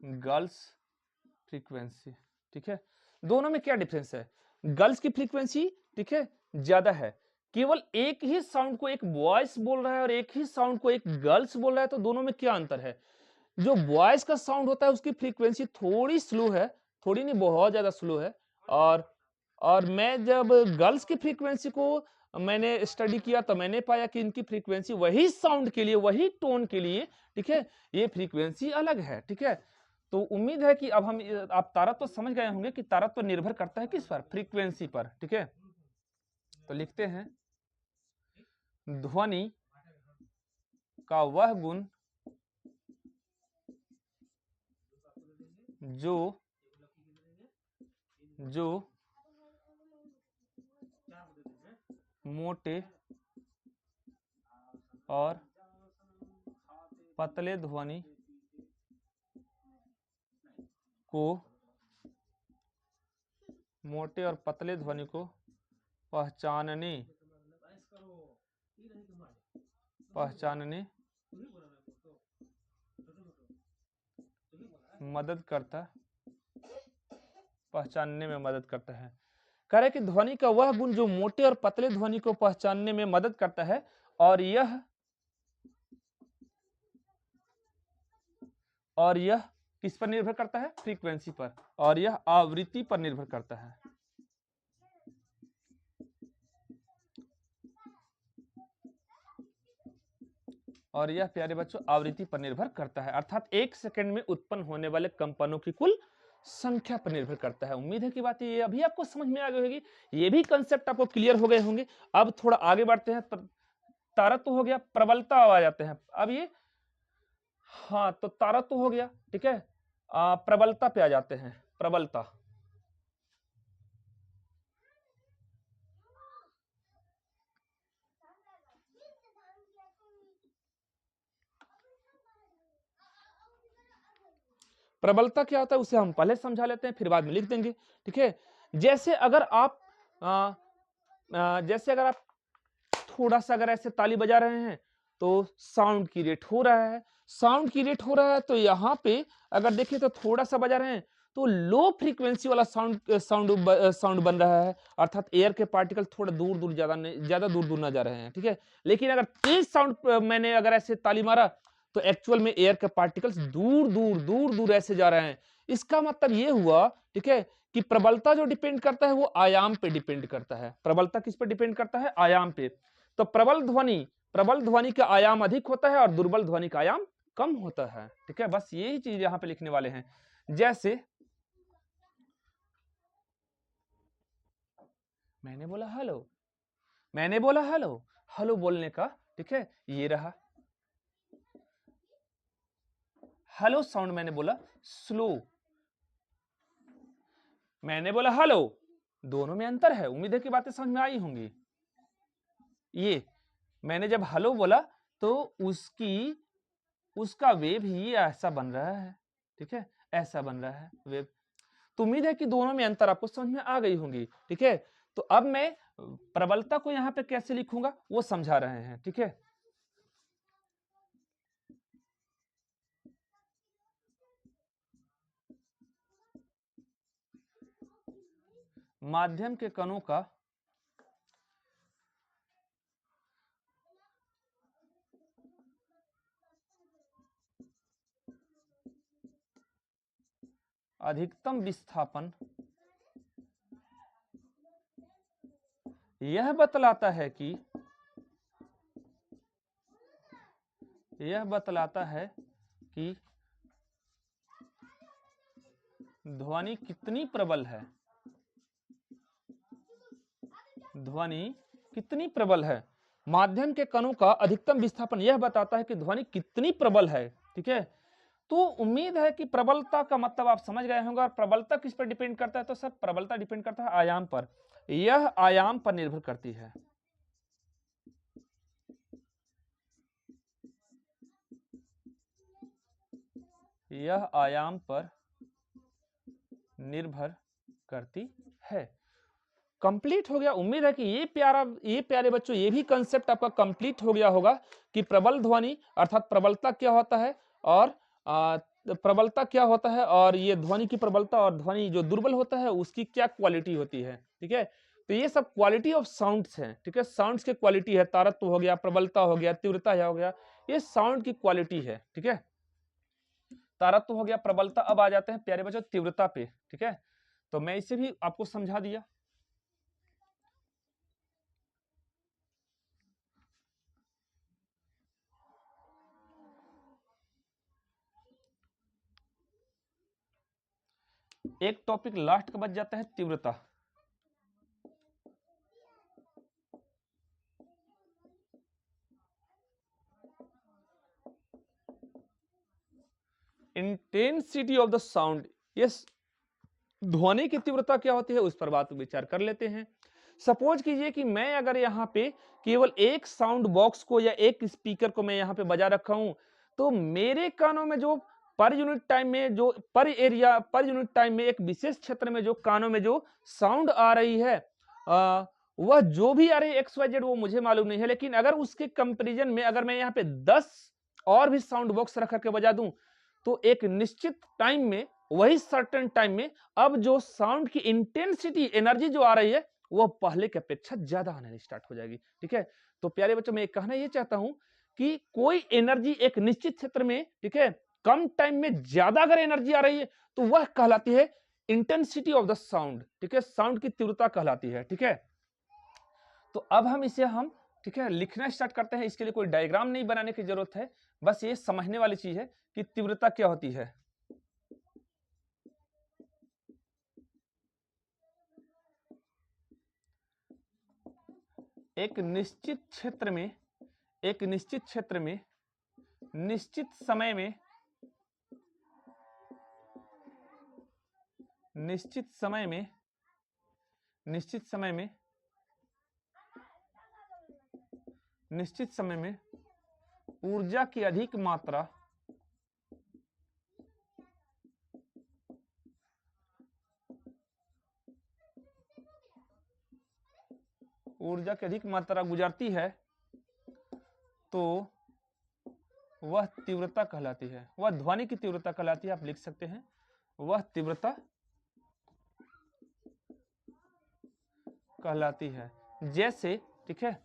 गर्ल्स फ्रीक्वेंसी, ठीक है। दोनों में क्या डिफरेंस है? गर्ल्स की फ्रीक्वेंसी, ठीक है, ज्यादा है। केवल एक ही साउंड को एक वॉइस बोल रहा है और एक ही साउंड को एक गर्ल्स बोल रहा है, तो दोनों में क्या अंतर है? जो वॉइस का साउंड होता है उसकी फ्रीक्वेंसी थोड़ी स्लो है, थोड़ी नहीं बहुत ज्यादा स्लो है। और मैं जब गर्ल्स की फ्रीक्वेंसी को मैंने स्टडी किया तो मैंने पाया कि इनकी फ्रीक्वेंसी वही साउंड के लिए, वही टोन के लिए, ठीक है, ये फ्रीक्वेंसी अलग है, ठीक है। तो उम्मीद है कि अब हम, आप तारत्व तो समझ गए होंगे कि तारत्व तो निर्भर करता है किस पर? फ्रीक्वेंसी पर, ठीक है। तो लिखते हैं ध्वनि का वह गुण जो मोटे और पतले ध्वनि को पहचानने पहचानने में मदद करता है। कह रहे कि ध्वनि का वह गुण जो मोटे और पतले ध्वनि को पहचानने में मदद करता है, और यह किस पर निर्भर करता है? फ्रीक्वेंसी पर। और यह आवृत्ति पर निर्भर करता है। और यह प्यारे बच्चों आवृत्ति पर निर्भर करता है, अर्थात 1 सेकंड में उत्पन्न होने वाले कंपनों की कुल संख्या पर निर्भर करता है। उम्मीद है कि बात ये अभी आपको समझ में आ गई होगी, ये भी कंसेप्ट आपको क्लियर हो गए होंगे। अब थोड़ा आगे बढ़ते हैं। तारत्व हो गया, प्रबलता आ जाते हैं। अब ये, हाँ, तो तारत्व हो गया, ठीक है। प्रबलता पे आ जाते हैं। प्रबलता, प्रबलता क्या होता है उसे हम पहले समझा लेते हैं, फिर बाद में लिख देंगे, ठीक है। जैसे अगर आप थोड़ा सा अगर ऐसे ताली बजा रहे हैं तो साउंड की रेट हो रहा है, तो यहाँ पे अगर देखिए तो थोड़ा सा बजा रहे हैं तो लो फ्रीक्वेंसी वाला साउंड बन रहा है, अर्थात एयर के पार्टिकल थोड़ा दूर दूर ज्यादा दूर दूर ना जा रहे हैं, ठीक है। लेकिन अगर तेज साउंड मैंने अगर ऐसे ताली मारा तो एक्चुअल में एयर के पार्टिकल्स दूर दूर ऐसे जा रहे हैं। इसका मतलब ये हुआ, ठीक है, कि प्रबलता जो डिपेंड करता है वो आयाम पे डिपेंड करता है। प्रबलता किस पे डिपेंड करता है? आयाम पे। तो प्रबल ध्वनि का आयाम अधिक होता है और दुर्बल ध्वनि का आयाम कम होता है, ठीक है। बस यही चीज यहां पे लिखने वाले हैं। जैसे मैंने बोला हेलो, हेलो बोलने का, ठीक है, ये रहा हेलो साउंड। मैंने बोला स्लो, मैंने बोला हेलो, दोनों में अंतर है। उम्मीद है कि बातें समझ में आई होंगी। ये मैंने जब हेलो बोला तो उसका वेव ही ऐसा बन रहा है, ठीक है, ऐसा बन रहा है वेव। तो उम्मीद है कि दोनों में अंतर आपको समझ में आ गई होंगी, ठीक है। तो अब मैं प्रबलता को यहां पे कैसे लिखूंगा वो समझा रहे हैं, ठीक है। माध्यम के कणों का अधिकतम विस्थापन यह बतलाता है कि ध्वनि कितनी प्रबल है, ध्वनि कितनी प्रबल है। माध्यम के कणों का अधिकतम विस्थापन यह बताता है कि ध्वनि कितनी प्रबल है, ठीक है। तो उम्मीद है कि प्रबलता का मतलब आप समझ गए होंगे। और प्रबलता किस पर डिपेंड करता है? तो सर प्रबलता डिपेंड करता है आयाम पर। यह आयाम पर निर्भर करती है, यह आयाम पर निर्भर करती है। कंप्लीट हो गया। उम्मीद है कि ये प्यारे बच्चों ये भी कंसेप्ट आपका कंप्लीट हो गया होगा कि प्रबल ध्वनि अर्थात प्रबलता क्या होता है और प्रबलता क्या होता है, और ये ध्वनि की प्रबलता और ध्वनि जो दुर्बल होता है उसकी क्या क्वालिटी होती है, ठीक है। तो ये सब क्वालिटी ऑफ साउंड्स हैं, ठीक है। साउंड्स की क्वालिटी है, तारत्व हो गया, प्रबलता हो गया, तीव्रता हो गया, ये साउंड की क्वालिटी है, ठीक है। तारत्व हो गया, प्रबलता। अब आ जाते हैं प्यारे बच्चों तीव्रता पे, ठीक है। तो मैं इसे भी आपको समझा दिया। एक टॉपिक लास्ट का बच जाता है तीव्रता। Intensity of the sound, yes, ध्वनि की तीव्रता क्या होती है उस पर बात विचार कर लेते हैं। सपोज कीजिए कि मैं अगर यहाँ पे केवल एक साउंड बॉक्स को या एक स्पीकर को मैं यहाँ पे बजा रखा हूं, तो मेरे कानों में जो पर यूनिट टाइम में जो पर यूनिट टाइम में एक विशेष क्षेत्र में जो कानों में जो साउंड आ रही है, वह जो भी आ रही है XYZ वो मुझे मालूम नहीं है। लेकिन अगर उसके कंपेरिजन में अगर मैं यहाँ पे 10 और भी साउंड बॉक्स रख करके बजा दूं, तो एक निश्चित टाइम में, वही सर्टेन टाइम में, अब जो साउंड की इंटेंसिटी एनर्जी जो आ रही है वो पहले की अपेक्षा ज्यादा आने स्टार्ट हो जाएगी, ठीक है। तो प्यारे बच्चों मैं कहना ये चाहता हूं कि कोई एनर्जी एक निश्चित क्षेत्र में, ठीक है, कम टाइम में ज्यादा अगर एनर्जी आ रही है तो वह कहलाती है इंटेंसिटी ऑफ द साउंड, ठीक है, साउंड की तीव्रता कहलाती है, ठीक है। तो अब हम ठीक है लिखना स्टार्ट करते हैं। इसके लिए कोई डायग्राम नहीं बनाने की जरूरत है, बस ये समझने वाली चीज है कि तीव्रता क्या होती है। एक निश्चित क्षेत्र में, एक निश्चित क्षेत्र में, निश्चित समय में, निश्चित समय में, निश्चित समय में, निश्चित समय में ऊर्जा की अधिक मात्रा, ऊर्जा की अधिक मात्रा गुजरती है तो वह तीव्रता कहलाती है, वह ध्वनि की तीव्रता कहलाती है। आप लिख सकते हैं वह तीव्रता कहलाती है। जैसे ठीक है,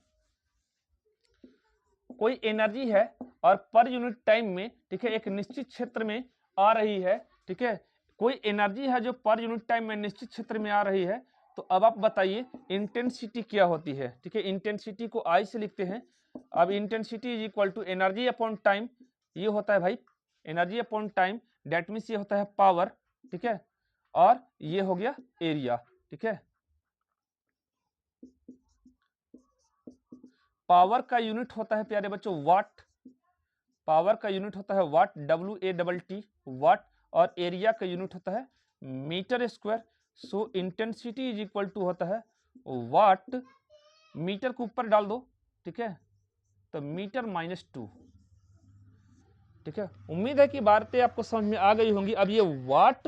कोई एनर्जी है और पर यूनिट टाइम में ठीक है एक निश्चित क्षेत्र में आ रही है, ठीक है, कोई एनर्जी है जो पर यूनिट टाइम में निश्चित क्षेत्र में आ रही है, तो अब आप बताइए इंटेंसिटी क्या होती है। ठीक है, इंटेंसिटी को आई से लिखते हैं। अब intensity is equal to energy upon time, ये होता है भाई energy upon time, that means ये होता है पावर, ठीक है, और ये हो गया एरिया। ठीक है, पावर का यूनिट होता है प्यारे बच्चों वाट, पावर का यूनिट होता है वाट, WATT वाट, और एरिया का यूनिट होता है metre square. So intensity is equal to होता है वाट, मीटर को ऊपर डाल दो, ठीक है, तो मीटर -2। ठीक है, उम्मीद है कि बातें आपको समझ में आ गई होंगी। अब ये वाट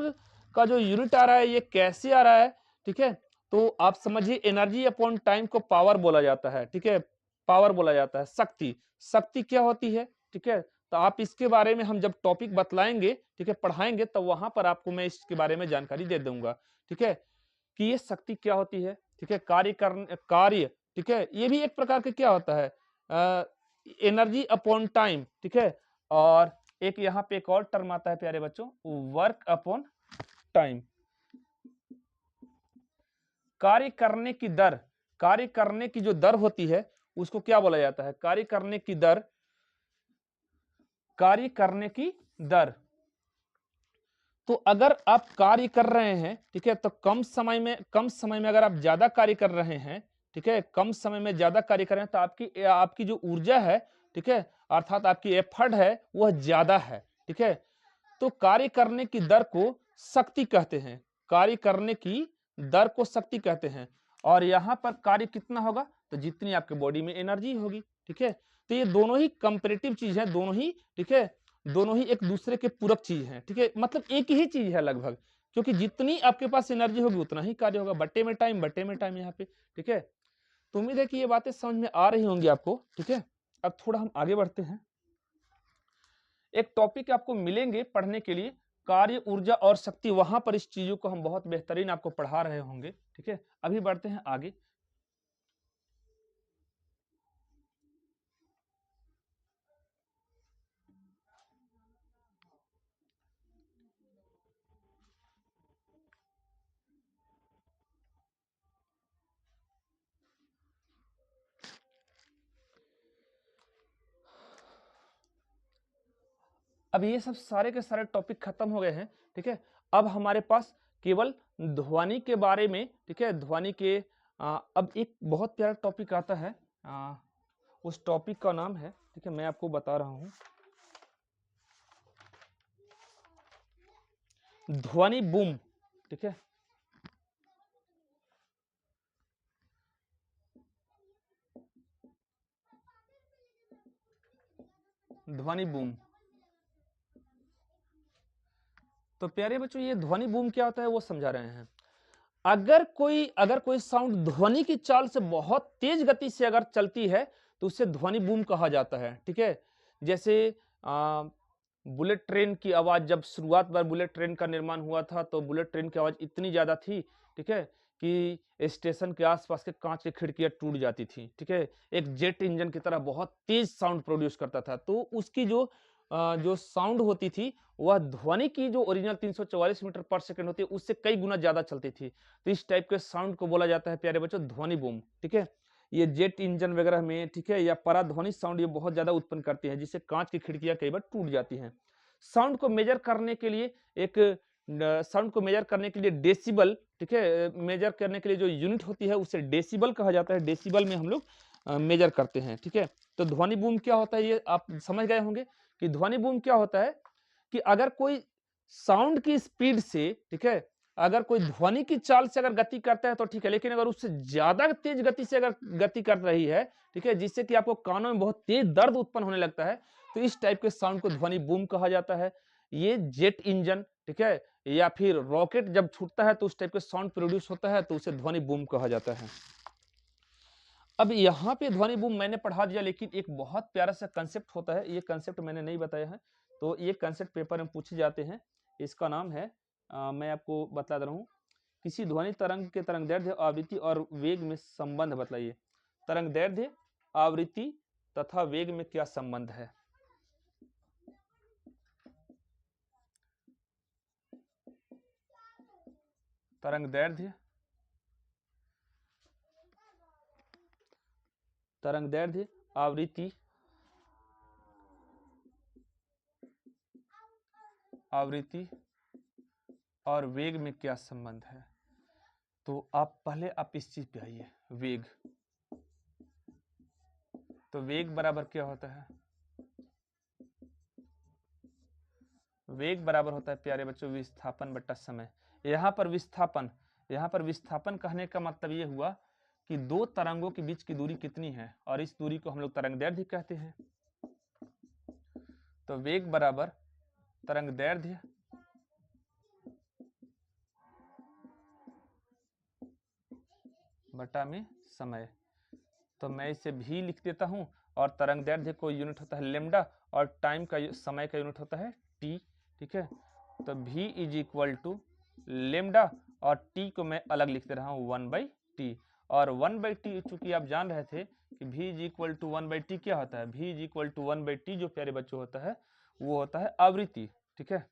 का जो यूनिट आ रहा है ये कैसे आ रहा है, ठीक है, तो आप समझिए एनर्जी अपॉन टाइम को पावर बोला जाता है। ठीक है, पावर बोला जाता है। शक्ति, शक्ति क्या होती है, ठीक है, तो आप इसके बारे में हम जब टॉपिक बतलाएंगे, ठीक है, पढ़ाएंगे, तो वहां पर आपको मैं इसके बारे में जानकारी दे दूंगा। ठीक है, कि ये शक्ति क्या होती है, ठीक है, कार्य, ठीक है, ये भी एक प्रकार का क्या होता है, एनर्जी अपॉन टाइम। ठीक है, और एक यहाँ पे एक और टर्म आता है प्यारे बच्चों, वर्क अपॉन टाइम। कार्य करने की दर, कार्य करने की जो दर होती है उसको क्या बोला जाता है, कार्य करने की दर, कार्य करने की दर। तो अगर आप कार्य कर रहे हैं, ठीक है, तो कम समय में अगर आप ज्यादा कार्य कर रहे हैं, ठीक है, कम समय में ज्यादा कार्य कर रहे हैं, तो आपकी जो ऊर्जा है, ठीक है, अर्थात आपकी एफर्ट है वह ज्यादा है। ठीक है, तो कार्य करने की दर को शक्ति कहते हैं, कार्य करने की दर को शक्ति कहते हैं। और यहाँ पर कार्य कितना होगा, तो जितनी आपके बॉडी में एनर्जी होगी। ठीक है, तो ये दोनों ही कंपैरेटिव चीज है, दोनों ही, ठीक है, दोनों ही एक दूसरे के पूरक चीज है। ठीक है, मतलब एक ही चीज है लगभग, क्योंकि जितनी आपके पास एनर्जी होगी उतना ही कार्य होगा, बट्टे में टाइम यहाँ पे। ठीक है, तो उम्मीद है कि ये बातें समझ में आ रही होंगी आपको। ठीक है, अब थोड़ा हम आगे बढ़ते हैं। एक टॉपिक आपको मिलेंगे पढ़ने के लिए, कार्य, ऊर्जा और शक्ति, वहां पर इस चीजों को हम बहुत बेहतरीन आपको पढ़ा रहे होंगे। ठीक है, अभी बढ़ते हैं आगे। अब ये सब सारे के सारे टॉपिक खत्म हो गए हैं। ठीक है, अब हमारे पास केवल ध्वनि के बारे में, ठीक है, ध्वनि के अब एक बहुत प्यारा टॉपिक आता है, उस टॉपिक का नाम है, ठीक है, मैं आपको बता रहा हूं, ध्वनि बूम। ठीक है, ध्वनि बूम। तो प्यारे बच्चों ये ध्वनि बूम क्या होता है वो समझा रहे हैं। अगर कोई साउंड ध्वनि की चाल से बहुत तेज गति से अगर चलती है तो उसे ध्वनि बूम कहा जाता है। ठीक है, जैसे बुलेट ट्रेन की आवाज, जब शुरुआत बार बुलेट ट्रेन का निर्माण हुआ था तो बुलेट ट्रेन की आवाज इतनी ज्यादा थी, ठीक है, कि स्टेशन के आसपास के कांच की खिड़कियां टूट जाती थी। ठीक है, एक जेट इंजन की तरह बहुत तेज साउंड प्रोड्यूस करता था, तो उसकी जो साउंड होती थी वह ध्वनि की जो ओरिजिनल 344 मीटर पर सेकंड होती है उससे कई गुना ज्यादा चलती थी। तो इस टाइप के साउंड को बोला जाता है प्यारे बच्चों ध्वनि बूम। ठीक है, ये जेट इंजन वगैरह में, ठीक है, या पराध्वनि साउंड ये बहुत ज्यादा उत्पन्न करती है, जिससे कांच की खिड़कियां कई बार टूट जाती हैं। साउंड को मेजर करने के लिए साउंड को मेजर करने के लिए डेसिबल, ठीक है, मेजर करने के लिए जो यूनिट होती है उसे डेसिबल कहा जाता है। डेसिबल में हम लोग मेजर करते हैं। ठीक है, तो ध्वनि बूम क्या होता है ये आप समझ गए होंगे कि ध्वनि बूम क्या होता है, कि अगर कोई साउंड की स्पीड से, ठीक है, अगर कोई ध्वनि की चाल से अगर गति करता है तो ठीक है, लेकिन अगर उससे ज्यादा तेज गति से अगर गति कर रही है, ठीक है, जिससे कि आपको कानों में बहुत तेज दर्द उत्पन्न होने लगता है, तो इस टाइप के साउंड को ध्वनि बूम कहा जाता है। ये जेट इंजन, ठीक है, या फिर रॉकेट जब छूटता है तो उस टाइप के साउंड प्रोड्यूस होता है, तो उसे ध्वनि बूम कहा जाता है। अब यहाँ पे ध्वनि बूम मैंने पढ़ा दिया, लेकिन एक बहुत प्यारा सा कंसेप्ट होता है, ये कंसेप्ट मैंने नहीं बताया है, तो ये कंसेप्ट पेपर में पूछे जाते हैं। इसका नाम है मैं आपको बता दे रहा हूँ। किसी ध्वनि तरंग के तरंगदैर्ध्य, आवृत्ति और वेग में संबंध बतलाइए। तरंगदैर्ध्य, आवृत्ति तथा वेग में क्या संबंध है? तरंगदैर्ध्य, तरंगदैर्ध्य, आवृत्ति, आवृत्ति और वेग में क्या संबंध है? तो आप इस चीज पे आइए, वेग। तो वेग बराबर क्या होता है? वेग बराबर होता है प्यारे बच्चों विस्थापन बटा समय। यहाँ पर विस्थापन कहने का मतलब ये हुआ कि दो तरंगों के बीच की दूरी कितनी है, और इस दूरी को हम लोग तरंगदैर्ध्य कहते हैं। तो वेग बराबर तरंगदैर्ध्य बटा में समय। तो मैं इसे भी लिख देता हूं, और तरंगदैर्ध्य को यूनिट होता है लेमडा, और टाइम का समय का यूनिट होता है टी। ठीक है, तो v is equal to lambda, और t को मैं अलग लिख दे रहा हूँ 1/t। और 1/t चूंकि आप जान रहे थे कि v is equal to 1/t क्या होता है, v is equal to 1/t जो प्यारे बच्चों होता है वो होता है आवृत्ति। ठीक है,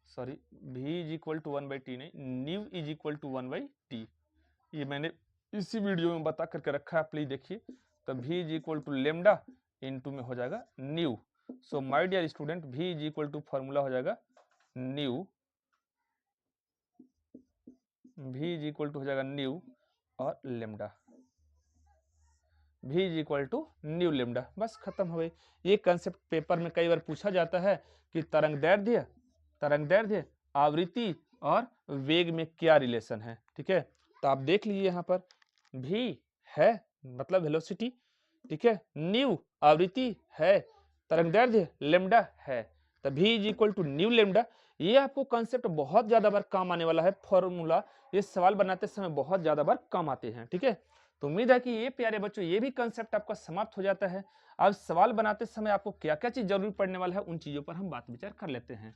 sorry, v is equal to 1/t नहीं, new is equal to 1/t। ये मैंने इसी वीडियो में बता करके रखा है, प्लीज देखिए। तो v is equal to lambda into में हो जाएगा nu. So my dear student, v is equal to formula हो जाएगा nu, v is equal to हो जाएगा न्यू और lambda, v is equal to nu lambda. बस खत्म हो गई। ये कंसेप्ट पेपर में कई बार पूछा जाता है कि तरंगदैर्ध्य, आवृत्ति और वेग में क्या रिलेशन है। ठीक है, तो आप देख लीजिए यहाँ पर v है मतलब वेलोसिटी, ठीक है, न्यू आवृत्ति है, तरंगदैर्ध्य लेमडा है, तो v is equal to nu lambda. ये आपको कंसेप्ट बहुत ज्यादा बार काम आने वाला है, फॉर्मूला ये सवाल बनाते समय बहुत ज्यादा बार काम आते हैं। ठीक है, तो उम्मीद है कि ये प्यारे बच्चों ये भी कंसेप्ट आपका समाप्त हो जाता है। अब सवाल बनाते समय आपको क्या क्या चीज जरूरी पड़ने वाला है उन चीजों पर हम बात विचार कर लेते हैं।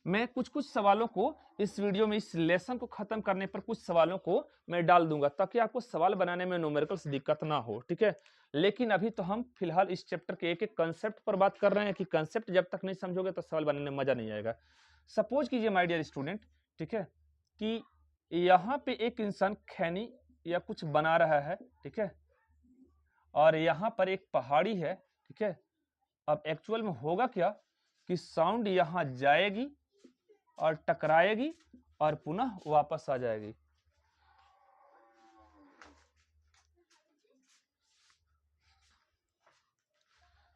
मैं कुछ सवालों को इस वीडियो में, इस लेसन को खत्म करने पर कुछ सवालों को मैं डाल दूंगा ताकि आपको सवाल बनाने में न्यूमेरिकल्स दिक्कत ना हो। ठीक है, लेकिन अभी तो हम फिलहाल इस चैप्टर के एक एक कंसेप्ट पर बात कर रहे हैं कि कंसेप्ट जब तक नहीं समझोगे तो सवाल बनाने में मजा नहीं आएगा। सपोज कीजिए माय डियर स्टूडेंट, ठीक है, कि यहाँ पे एक इंसान खैनी या कुछ बना रहा है। ठीक है, और यहाँ पर एक पहाड़ी है। ठीक है, अब एक्चुअल में होगा क्या कि साउंड यहाँ जाएगी और टकराएगी और पुनः वापस आ जाएगी।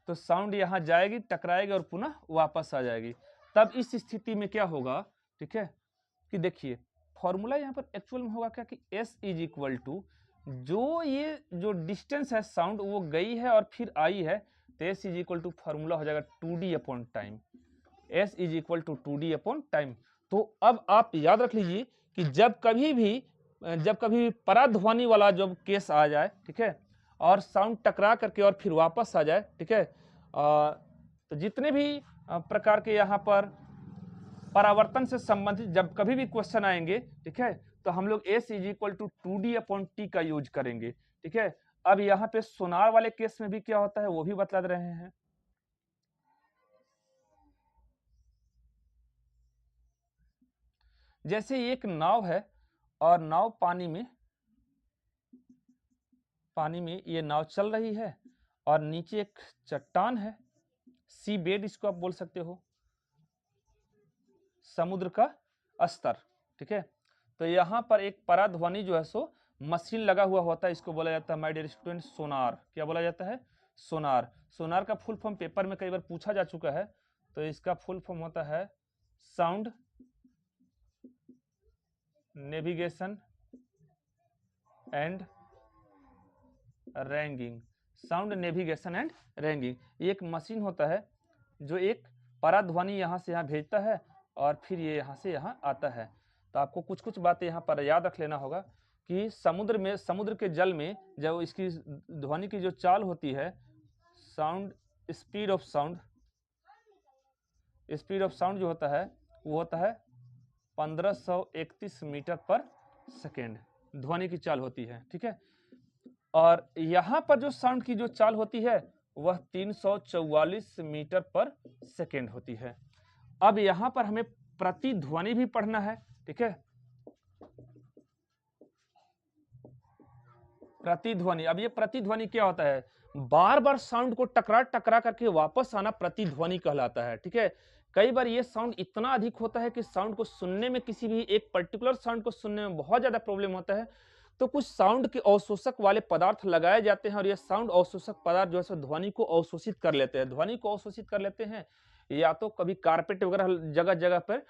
तो साउंड यहां जाएगी, टकराएगी और पुनः वापस आ जाएगी। तब इस स्थिति में क्या होगा, ठीक है, कि देखिए फॉर्मूला यहां पर एक्चुअल में होगा क्या कि S इज इक्वल टू जो डिस्टेंस है साउंड वो गई है और फिर आई है, तो S is equal to formula हो जाएगा 2D upon time. S is equal to 2D upon time. तो अब आप याद रख लीजिए कि जब कभी भी पराध्वनि वाला जब केस आ जाए, ठीक है, और साउंड टकरा करके और फिर वापस आ जाए, ठीक है, तो जितने भी प्रकार के यहाँ पर परावर्तन से संबंधित जब कभी भी क्वेश्चन आएंगे, ठीक है, तो हम लोग S is equal to 2D upon T का यूज करेंगे। ठीक है, अब यहाँ पे सोनार वाले केस में भी क्या होता है वो भी बता रहे हैं। जैसे एक नाव है और नाव पानी में ये नाव चल रही है और नीचे एक चट्टान है, सी बेड इसको आप बोल सकते हो, समुद्र का स्तर। ठीक है, तो यहाँ पर एक पराध्वनि जो है सो मशीन लगा हुआ होता है, इसको बोला जाता है माय डियर स्टूडेंट सोनार। क्या बोला जाता है? सोनार। सोनार का फुल फॉर्म पेपर में कई बार पूछा जा चुका है, तो इसका फुल फॉर्म होता है sound navigation and ragging. Sound navigation and ragging एक मशीन होता है जो एक पराध्वनि यहाँ से यहाँ भेजता है और फिर ये यहाँ से यहाँ आता है। तो आपको कुछ बातें यहाँ पर याद रख लेना होगा कि समुद्र के जल में जब इसकी ध्वनि की जो चाल होती है, sound speed of sound speed of sound जो होता है वो होता है 1531 मीटर पर सेकेंड ध्वनि की चाल होती है, ठीक है। और यहाँ पर जो साउंड की जो चाल होती है वह 344 मीटर पर सेकेंड होती है। अब यहाँ पर हमें प्रतिध्वनि भी पढ़ना है, ठीक है। प्रतिध्वनि, अब ये प्रतिध्वनि क्या होता है? बार बार साउंड को टकरा टकरा करके वापस आना प्रतिध्वनि कहलाता है, ठीक है। कई बार ये साउंड इतना अधिक होता है कि साउंड को सुनने में, किसी भी एक पर्टिकुलर साउंड को सुनने में बहुत ज्यादा प्रॉब्लम होता है, तो कुछ साउंड के अवशोषक वाले पदार्थ लगाए जाते हैं और ये साउंड अवशोषक पदार्थ जो है ध्वनि को अवशोषित कर लेते हैं। ध्वनि को अवशोषित कर लेते हैं या तो कभी कारपेट वगैरह जगह जगह पर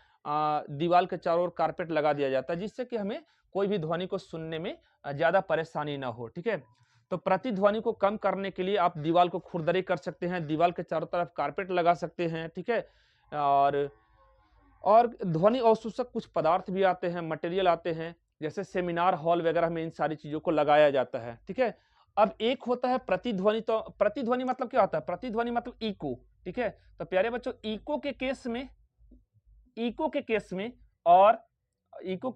दीवार के चारों ओर कारपेट लगा दिया जाता है, जिससे कि हमें कोई भी ध्वनि को सुनने में ज्यादा परेशानी ना हो, ठीक है। तो प्रतिध्वनि को कम करने के लिए आप दीवार को खुरदरी कर सकते हैं, दीवार के चारों तरफ कारपेट लगा सकते हैं, ठीक है। और ध्वनि अवशोषक कुछ पदार्थ भी आते हैं, मटेरियल आते हैं, जैसे सेमिनार हॉल वगैरह में इन सारी चीजों को लगाया जाता है, ठीक है। अब एक होता है प्रतिध्वनि। तो प्रतिध्वनि मतलब क्या होता है? प्रतिध्वनि मतलब इको, ठीक है। तो प्यारे बच्चों, इको के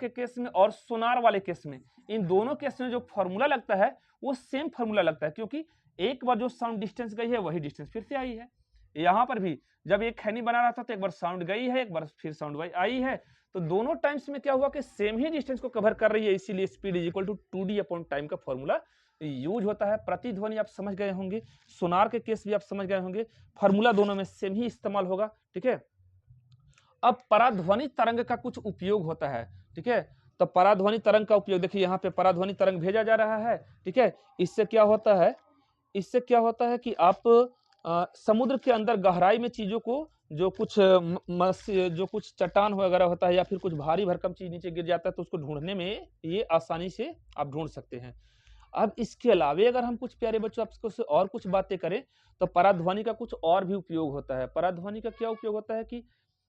केस में और सोनार वाले केस में, इन दोनों केस में जो फॉर्मूला लगता है वो सेम फॉर्मूला लगता है, क्योंकि एक बार जो साउंड डिस्टेंस गई है वही डिस्टेंस फिर से आई है। यहाँ पर भी जब एक खैनी बना रहा था तो एक बार साउंड गई है, एक बार फिर साउंड आई है, तो दोनों टाइम्स में क्या हुआ कि सेम ही डिस्टेंस को कवर कर रही है, इसीलिए speed is equal to 2d upon time का फॉर्मूला यूज होता है। प्रतिध्वनि आप समझ गए होंगे, सोनार के केस भी आप समझ गए होंगे, फॉर्मूला दोनों में सेम ही इस्तेमाल होगा, ठीक है। अब पराध्वनि तरंग का कुछ उपयोग होता है, ठीक है। तो पराध्वनि तरंग का उपयोग देखिए, यहाँ पे पराध्वनि तरंग भेजा जा रहा है, ठीक है। इससे क्या होता है कि आप समुद्र के अंदर गहराई में चीजों को, जो कुछ चट्टान वगैरह होता है या फिर कुछ भारी भरकम चीज नीचे गिर जाता है, तो उसको ढूंढने में ये आसानी से आप ढूंढ सकते हैं। अब इसके अलावे अगर हम कुछ प्यारे बच्चों आपको और कुछ बातें करें, तो पराध्वनि का कुछ और भी उपयोग होता है। पराध्वनि का क्या उपयोग होता है कि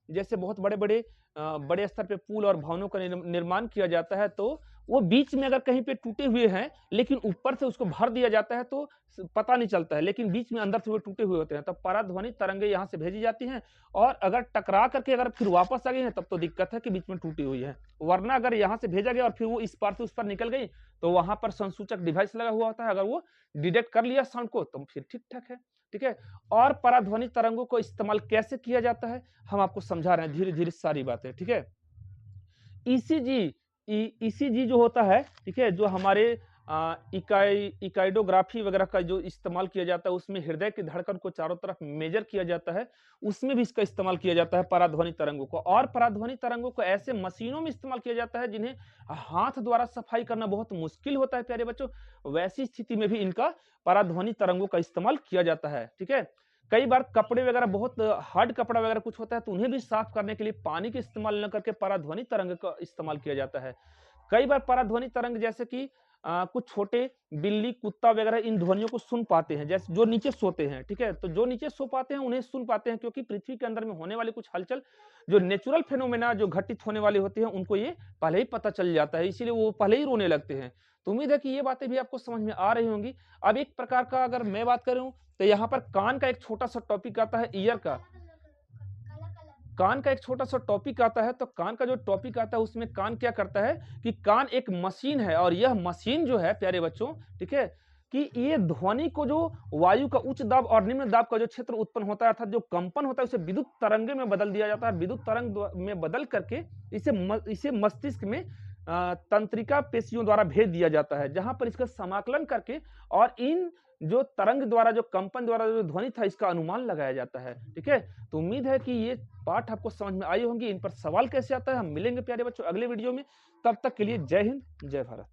जैसे बहुत बड़े स्तर पे पुल और भवनों का निर्माण किया जाता है, तो वो बीच में अगर कहीं पे टूटे हुए हैं लेकिन ऊपर से उसको भर दिया जाता है तो पता नहीं चलता है, लेकिन बीच में अंदर से वो टूटे हुए होते हैं, तब पराध्वनि तरंगे यहाँ से भेजी जाती हैं, और अगर टकरा करके अगर फिर वापस आ गई है तब तो दिक्कत है कि बीच में टूटी हुई है। वरना अगर यहाँ से भेजा गया और फिर वो इस पार से उस पार निकल गई, तो वहां पर संसूचक डिवाइस लगा हुआ होता है, अगर वो डिटेक्ट कर लिया साउंड को तो फिर ठीक ठाक है, ठीक है। और पराध्वनि तरंगों को इस्तेमाल कैसे किया जाता है हम आपको समझा रहे हैं धीरे धीरे सारी बातें, ठीक है। ईसीजी जो होता है, ठीक है, जो हमारे इकाइडोग्राफी वगैरह का जो इस्तेमाल किया जाता है, उसमें हृदय की धड़कन को चारों तरफ मेजर किया जाता है, उसमें भी इसका इस्तेमाल किया जाता है पराध्वनि तरंगों को। और पराध्वनि तरंगों को ऐसे मशीनों में इस्तेमाल किया जाता है जिन्हें हाथ द्वारा सफाई करना बहुत मुश्किल होता है प्यारे बच्चों, वैसी स्थिति में भी इनका पराध्वनि तरंगों का इस्तेमाल किया जाता है, ठीक है। कई बार कपड़े वगैरह, बहुत हार्ड कपड़ा वगैरह कुछ होता है, तो उन्हें भी साफ करने के लिए पानी का इस्तेमाल न करके पराध्वनि तरंग का इस्तेमाल किया जाता है। कई बार पराध्वनि तरंग जैसे कि कुछ छोटे बिल्ली, कुत्ता वगैरह इन ध्वनियों को सुन पाते हैं, जैसे जो नीचे सोते हैं, ठीक है। तो जो नीचे सो पाते हैं उन्हें सुन पाते हैं, क्योंकि पृथ्वी के अंदर में होने वाली कुछ हलचल, जो नेचुरल फेनोमेना जो घटित होने वाली होती है, उनको ये पहले ही पता चल जाता है, इसीलिए वो पहले ही रोने लगते हैं। तो उम्मीद है कि ये बातें भी आपको समझ में आ रही होंगी। अब एक प्रकार का अगर मैं बात करूं, तो यहाँ पर कान का एक छोटा सा टॉपिक आता है, ईयर का। कान का एक छोटा सा टॉपिक आता है, तो कान का जो टॉपिक आता है उसमें कान क्या करता है कि कान एक मशीन है, और यह मशीन जो है प्यारे बच्चों, ठीक है, कि ये ध्वनि को, जो वायु का उच्च दाब और निम्न दाब का जो क्षेत्र उत्पन्न होता है, अर्थात जो कंपन होता है, उसे विद्युत तरंगे में बदल दिया जाता है। विद्युत तरंग में बदल करके इसे मस्तिष्क में तंत्रिका पेशियों द्वारा भेज दिया जाता है, जहां पर इसका समाकलन करके और इन जो तरंग द्वारा, जो कंपन द्वारा जो ध्वनि था, इसका अनुमान लगाया जाता है, ठीक है। तो उम्मीद है कि ये पाठ आपको समझ में आई होंगी। इन पर सवाल कैसे आता है हम मिलेंगे प्यारे बच्चों अगले वीडियो में, तब तक के लिए जय हिंद, जय भारत।